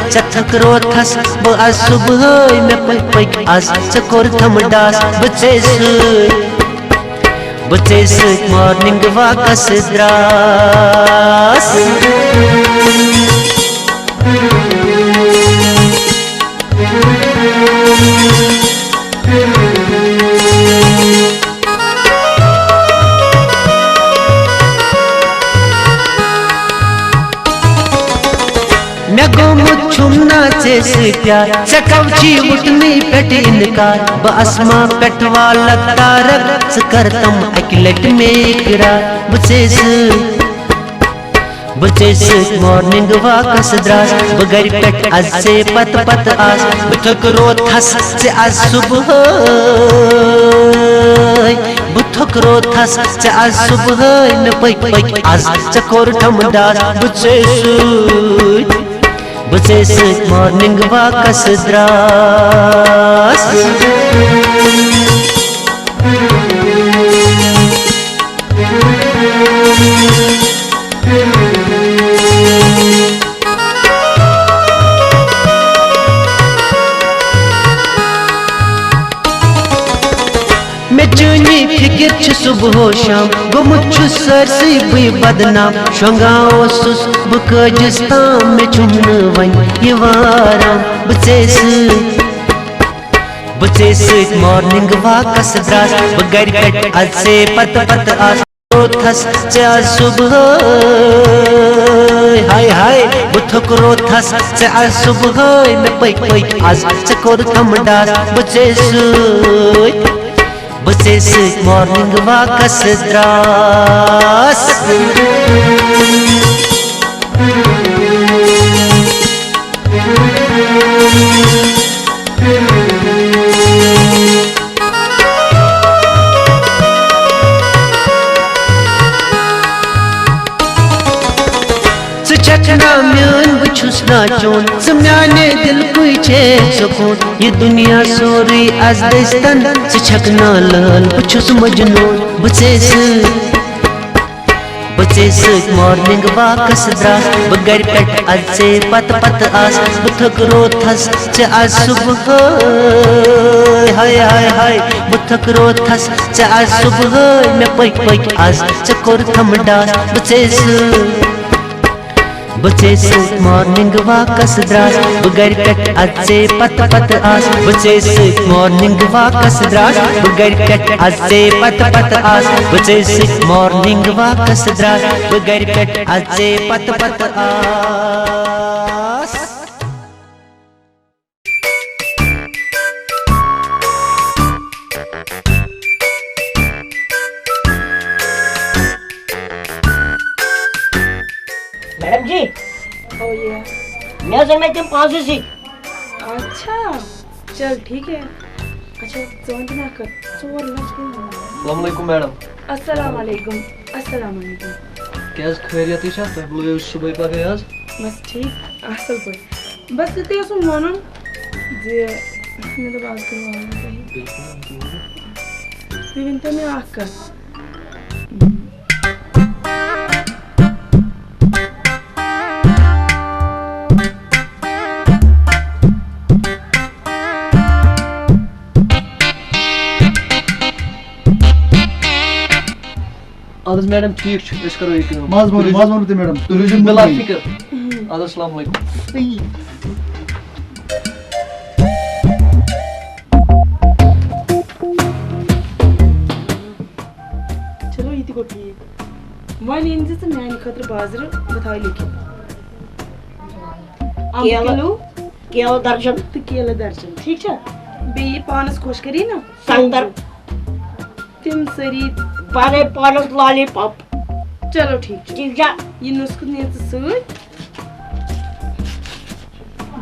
चथकरो थस ब आज सुबह में पक आज चकोर थमडास बचेस मॉर्निंग वाकस द्रास मैं गोमुत छुमना से प्यार सकवची उठनी पेट इनकार बसमा पेट वाला तारक करतम अकलट में इकरार बचेस मॉर्निंग वाकस द्रास बगर पेट आज से पत आस बुथकरो थस से आज सुबह बुथकरो थस से आज सुबह न पक आज चकोर थमडास बचेस मॉर्निंग वाकस द्रास फिक्र सुबह शाम गुमुत सरसी बी बदनाम शंगाओ सुस बकजस ताम मे छुमन वन ये वाराम बचेस मॉर्निंग वाकस द्रास बगर कट आज से पत आस थस से आज सुबह हाय बुथकरो थस से आज सुबह में पक आज चकोर थमडास बचेस मॉर्निंग वाकस द्रास चखना म्यान बछुस नाचोन सम्याने दिल कुछे सुकून ये दुनिया सोरी आज दस्तन चखना लाल बछुस मजनून बचेस मॉर्निंग वाकस द्रास बगर कट आज से पत आस बुथकरो थस से आज सुबह हाय बुथकरो थस से आज सुबह में पक आज चकोर थमडास बचेस मॉर्निंग वाकस द्रास बगर कट आज से पत पत आस बचेस मॉर्निंग वाकस द्रास बगर कट आज से पत पत आस बचेस मॉर्निंग वाकस द्रास बगर कट आज से पत पत आस मैडम जी ओ ये मैं सर में तुम 500 सी अच्छा चल ठीक है अच्छा जोन ना कर चोर लच को अस्सलाम वालेकुम मैडम अस्सलाम वालेकुम अस्सलाम वालेकुम क्या खैरियत है तो बुलायो सुबह पगे आज बस ठीक असल पर बस ते सो मोनन जे मैं तो बात करवा रही तो मैं आकर आदर्श मैडम ठीक छ इस करो एक माज मोन ते मैडम तो रिजन बिला फिकर आदर्श अस्सलाम वालेकुम चलो ये को ठीक वन इन से मैंने खतर बाजार बताई लिखे किलो केला दर्जन तो केला दर्जन ठीक है बे पानस खुश करी ना संदर तिम सरी पाने पानस लॉलीपॉप चलो ठीक ठीक है ये नुस्ख ने सत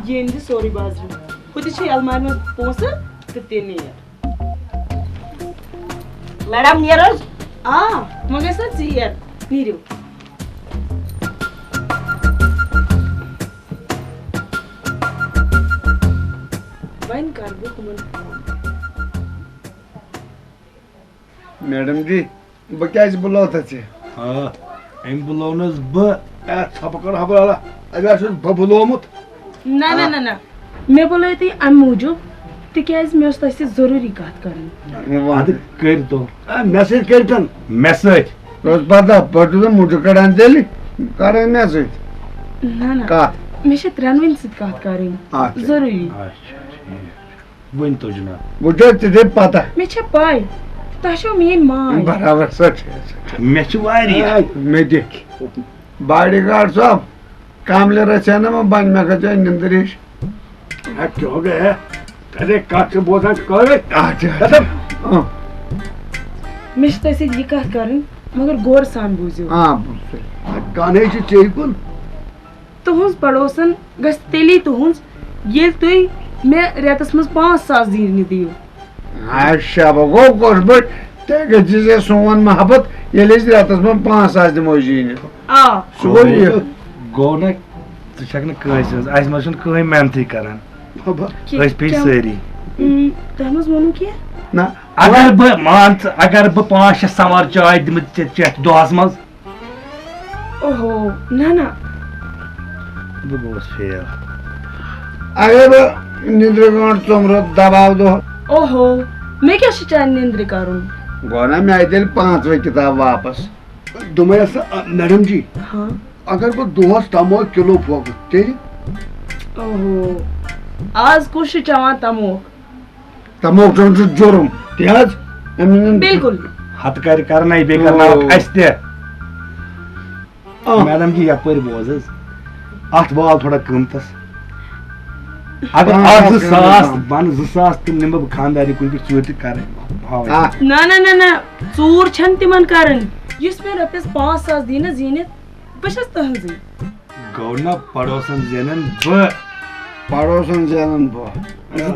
ये इन सोरी बाजार खुद छे अलमार में पोस तो ते ने मैडम नियरस आ मगर सच यार नीरो वन कर वो कुमन मैडम जी बह क्या बुलाव थे हाँ अम बुलावनस बह कर हवाला अगर बह बुलोमुत ना ना ना ना मैं बोला थी अम मूजूब तिकाज मे तस जरूरी कत कर कर तो मे सतन मे सत पता पटू मुझ कड़ान तेल कर मे ना ना कत मे त्रेनवन सत कर जरूरी वन तो जनाब वो ते पता मे पाई तह मेन मान बराबर सच मे मे देख बॉडी गार्ड साहब कामले रचा ना मैं बन में कचा निंदर हिश क्यों गए अरे कट बोझा कर मे तस यह कत कर मगर गौर सान बूझो हाँ काने चेकुन तुहस पड़ोसन गस तेली तुहस ये तुम मे रेतस मज 5,000 दिन दियो अच्छा गो कोस बट ते गजे सोन मोहब्बत ये रेतस में 5,000 दिमो जीन आ सो गो न कह मेहनत करान पे सारी तह मज वोनू क्या ना अगर बह मान अगर बह 5-6 सवार चाय दिम चेत दोहस मज ओहो ना ना बह गोस फेल अगर निंद्र गांठ चमर दबाव दो ओहो मैं क्या चाह निंद्र करूं गोना मैं आई 5 किताब वापस दुमैस मैडम जी हाँ अगर वो दोहस तमो किलो फोग तेल ओहो आज कुछ चवा तमोक तमोक जुर्म त्याज बिल्कुल हत कर बे करना मैडम जी यपर बोज अत वाल थोड़ा कीमतस अगर 2,000 बन 2,000 तुम निम बह खानदारी कुछ चूर कर ना ना ना ना चूर छन तिमन करन युस मे रपिस 5,000 दिन जीनित बस तहजी गौ ना पड़ोसन जेनन बह पड़ोसन जेनन बह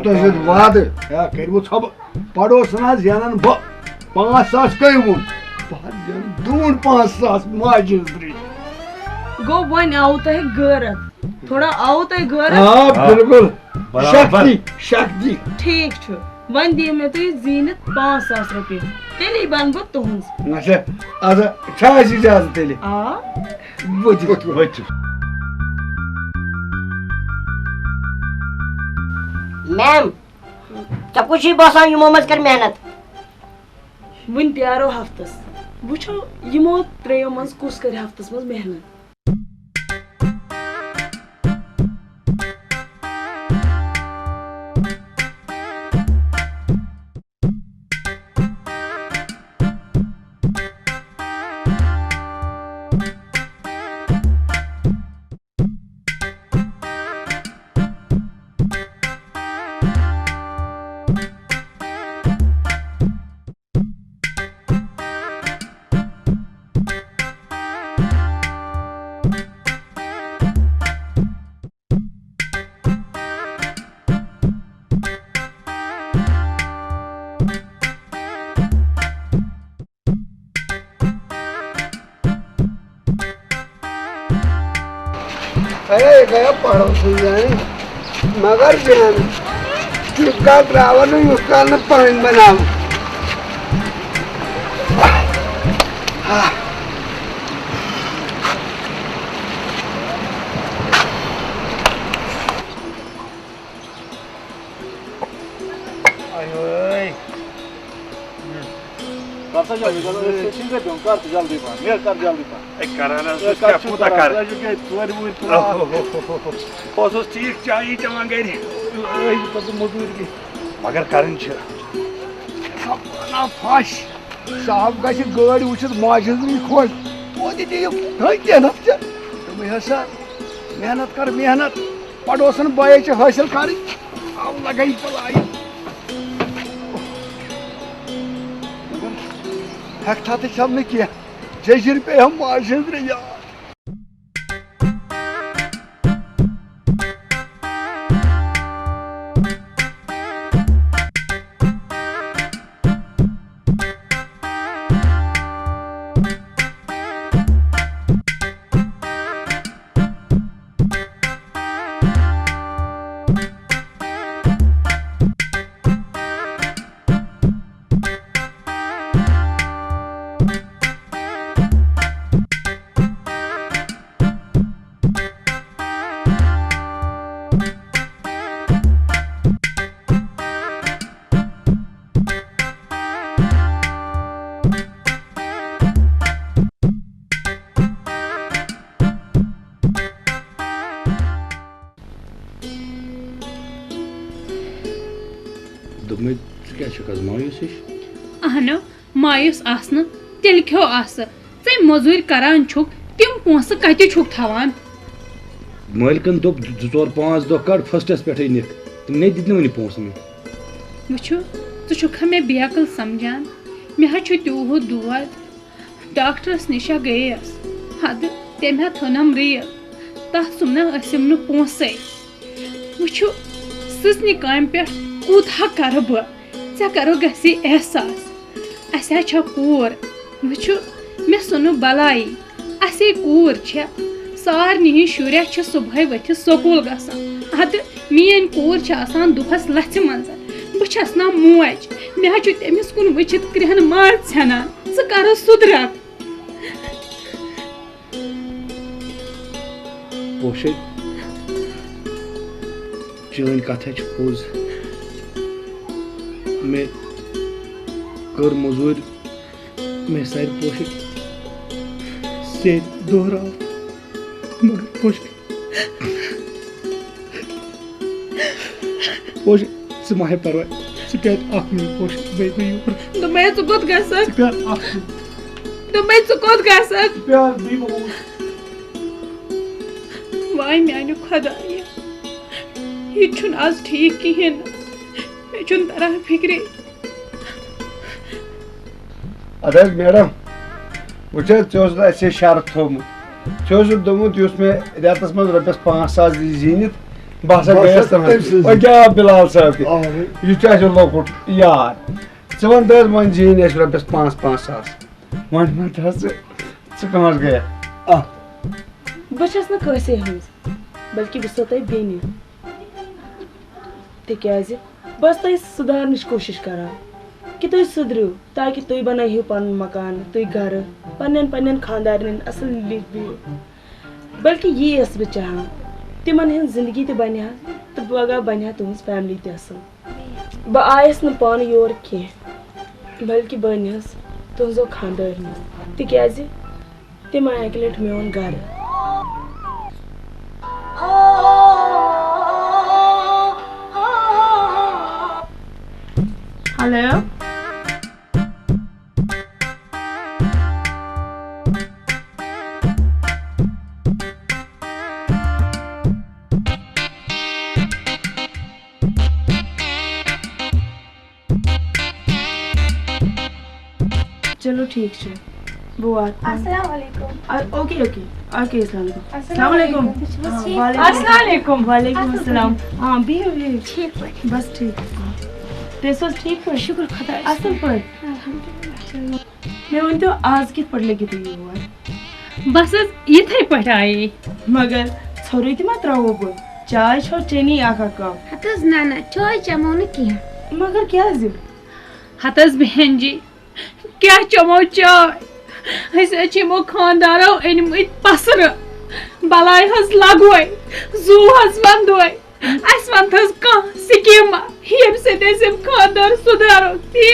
तो वाद कर छब पड़ोसन जेनन बह 5,000 कई वो दून 5,000 माजिद्री गो वन आओ तह गरत थोड़ा आओ तह गरत हाँ बिल्कुल शक्ति ठीक छु वन दियो मे तो जीनित 5,000 रुपये तेली बन बो तुहंस अच्छा अच्छा छास इजाजत तेली आ वच मैम तब कुछ ही बसान यमो मज कर मेहनत वन प्यारो हफ्तस वुचो यमो त्रेयो मज कुस कर हफ्तस मज मेहनत खरे गया पड़ोसी जाए मगर बहन जिसका ड्राइवर नहीं उसका न पानी बनाओ जल्दी ठीक चाय चवान गर मगर कर फश साहब गि गाड़ी वुचित माजिद खुश हसा मेहनत कर मेहनत पड़ोसन बाय हासिल कर लगे पलाई हेक्था तो चल क्या जजर पे हम माजिद यार अहनो मायूस आसना तेल क्यों आस चे मजूर करान छुक तिम पोस कति छुक थवान मालिकन दोप 2-4-5 दो कड़ फर्स्टस पे निक तुम नहीं दित वन पोस में वुचो तु छुक मे बेकल समझान मे हा छु त्यूह दुआर डॉक्टरस निशा गयस हद तेम हा थनम रे तह सुमना असम न पोसे वुचो ससनि काम पे कूथा कर ब चे करो गसी एहसास असा छ कूर वुचो मे सुनु बलाई असे कूर छ सारनी शुर सुबह वथ स्कूल गसान हद मेन कूर आसान दुहस लथ मंज बस ना मोज मे तमिस कुन वचित क्रहन माज ह्यान ज कर सुधर पोशे चन कथ पोज मे कर मजूर मे सर पोशे से दोहरा मगर पोशे पोशे से माहे परवाह से प्यार आँख में पोशे बे यूर तो मैं तो खुद कर सक प्यार आँख तो मैं तो खुद कर सक प्यार भी वो वाई मैंने खुदाया ये छुन आज ठीक कहें मैं छुन तरह फिक्रे अदर मैडम वुचे ऐसे शर्त थोमुत दोमुत मे रेतस मज रपस 5,000 जीनित बस क्या बिलाल साहब यह लोकुट यार चे वन दस वन जीन रपस 5,000 वन कह गया बस नसे हज बल्कि बस बेन तिज बस तुम सुधारन कोशिश करान कि तुम सुधरू ताकि तुम बनाइयो पन मकान तुम घर पन्न खानदारन असल बिहू बल्कि ये बह चाहान तिमन हज जिंदगी तो बन तो पगह बन तुम फैमिली तसल बह आयस न पान योर कह बल्कि बन तुजो खानदारन तिज तिम आए अक लट मोन घर हेलो चलो ठीक है वो अस्सलाम वालेकुम ओके ओके ओके अस्सलाम वालेकुम अस्सलाम वालेकुम वालेकुम अस्सलाम हाँ भी ठीक पे बस ठीक तेस ठीक पे शुक्र खुदा असल पे मैं वन आज कित पढ़ लगी तुम बस इथे पे आए मगर छोरी मा त्रो बो चाय छो चेनी आका कप हतस ना चाय चमो न किया मगर क्या जी हतस बहन जी क्या चमो चाय ऐसे चमो खानदारो एनमित पसर बलाई हस लगोय जू हस वंदोय अस वंथस का स्कीम हिम से देसम खानदार सुधारो ती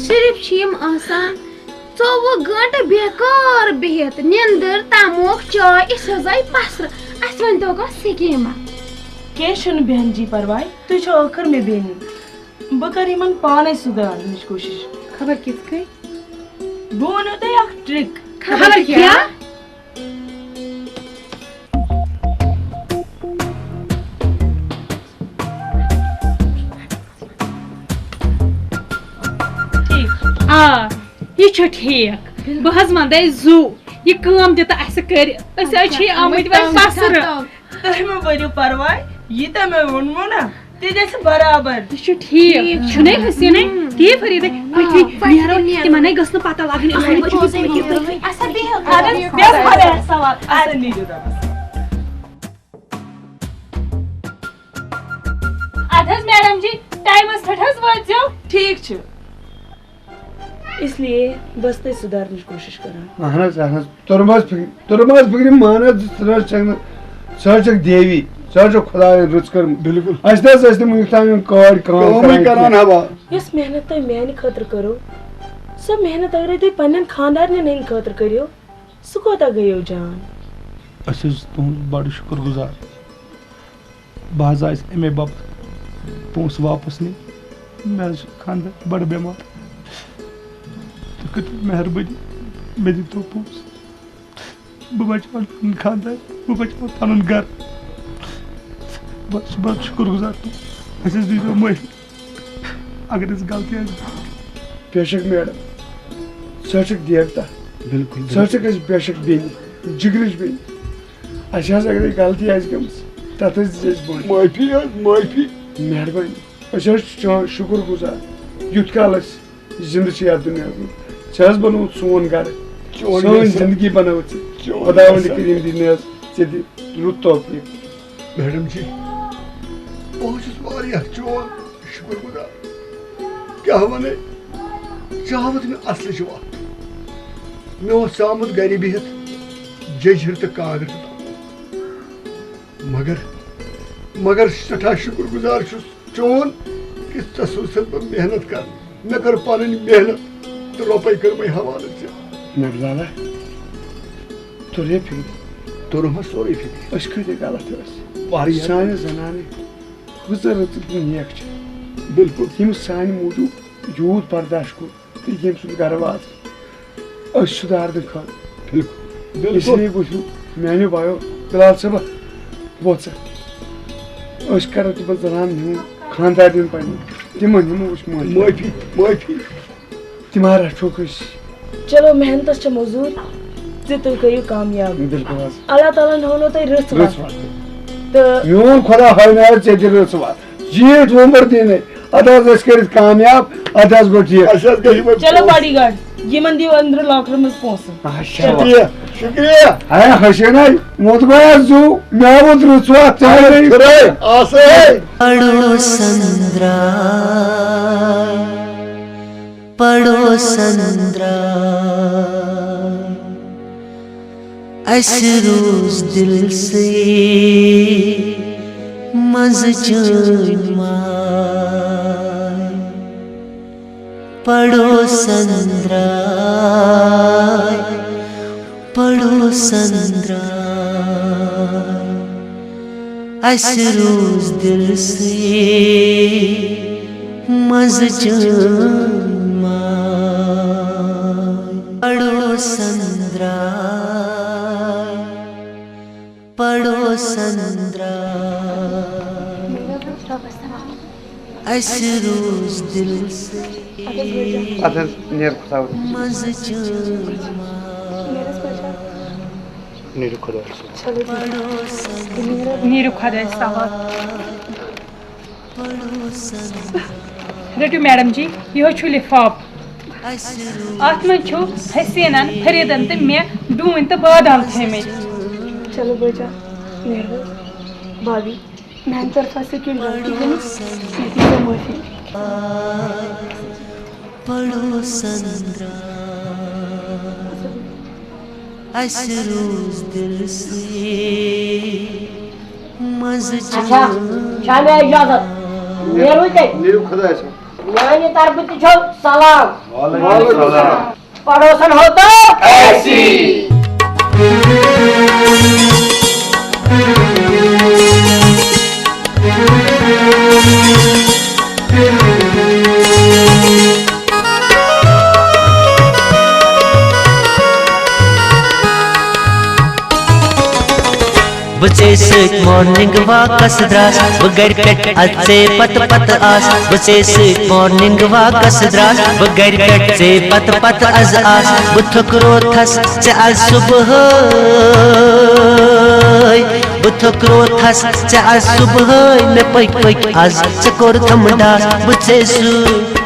सिर्फ छिम आसान 24 घंटे बेकार बिहत निंदर तमोक चाय इस जाय पसर अस वन तो का स्कीम केशन बहन जी परवाय तु छो आखिर में बेनी बकर मन पाने सुधार निश कोशिश खबर किस गई बोन तो एक ट्रिक खबर क्या ये छ ठीक बहज मंदे जू ये काम दिता अस कर अस छ आमत वन पसर तमे बरियो परवाय ये त मैं वनमो ना ते जैसे बराबर ये छ ठीक छने हसीने ते फरीदे पठी नियारो ते मने गसन पता लागने असा बे बेस भले सवाल अरे नी जोदा आधस मैडम जी टाइम फटस वत जाओ ठीक छ इसलिए बस ते सुधारने की कोशिश करा अहनस तुरमस फिक्र मानत सरचक देवी सरचक खुदा रुच कर बिल्कुल अस मुख्ताम कार्ड काम करान हवा इस मेहनत तो मैंने खतर करो सब मेहनत अगर ते पन्नन खानदार ने नहीं खतर करियो सु कोता गयो जान अस तुम बड़ शुक्रगुजार बाज आइस एमे बाप पोस वापस नहीं मैं खानदार बड़ बीमार मेहरबानी मेरी तो पोस बह बचा खानदार बह बचा पन घर बस बहुत शुक्रगुजार अस दीजिए माफी अगर इस गलती बेशक मैडम सरचक देवता बिल्कुल सरचक बेशक बेन जिगरिश बेन अस अगर गलती गम तथ माफी माफी मेहरबानी शुक्रगुजार युत काल जिंद दुनिया छस बनो सोन घर सोन जिंदगी बनाओ खुदा करीम दी रुत तौफीक मैडम जी बहुत चोन शुक्रगुजार क्या वन चाहत में असल वत मे आमुत गर बिहत जजर तो कागर मगर सठा शुक्रगुजार चोन कि तस मेहनत कर मे कर पन मेहनत तो रुपये कर मैं हवाले से नरदाना तुरे फिर तुरम सोरे फिर अस कते गलत सान जनाने गुजरत नेक बिल्कुल यम सान मूजूब यूत बर्दाश्त को यम सुन घर वात अस सुधार बिल्कुल इसलिए बुझू मैंने भायो बिलाल सब वोच अस करो तुम जनान खानदार दिन पन तिमन माफी माफी तुम्हारा ठोकस चलो मेहनत छ मजूर जे तुम करियो कामयाब बिल्कुल अल्लाह ताला ने होनो तै रस तो योन खुदा हयनार जे रस जीत उम्र दिन अदाज अस कर कामयाब अदाज गो ठीक चलो बॉडीगार्ड ये मन दियो अंदर लॉकर में पहुंच शुक्रिया शुक्रिया है हसीना मोत गया जू मैं वो रुसवा चाहे करे आसे पड़ो संद्रा पड़ो संद्रा रोज दिल से मज पड़ो संद्रा पड़ो संद्रा रोज दिल से मज पड़ो संद्रा पड़ो संद्रा रोज दिल से मज नीरू खुदा रटू मैडम जी यो छु लिफाफ अत में छु हसीनन फरीदन ते मे डून ते बादाम थे में चलो बेटा भाभी मैंने तरफा से क्यों गलती गई से माफी पड़ो संद्रा रोज दिल से मज अच्छा शामे इजाजत नेरू ते नीरू खुदा ऐसा यानी तरफ छो सलाम वालेकुम सलाम पड़ोसन हो तो ऐसी बचे से मॉर्निंग वाकस द्रास बगर कट अच्छे पत पत आस बचे से मॉर्निंग वाकस द्रास बगर कट से पत पत अज आस बुथकरो थस से आज सुबह बुथकरो थस से आज सुबह न पक पक आज से कोर थमडास बचे सु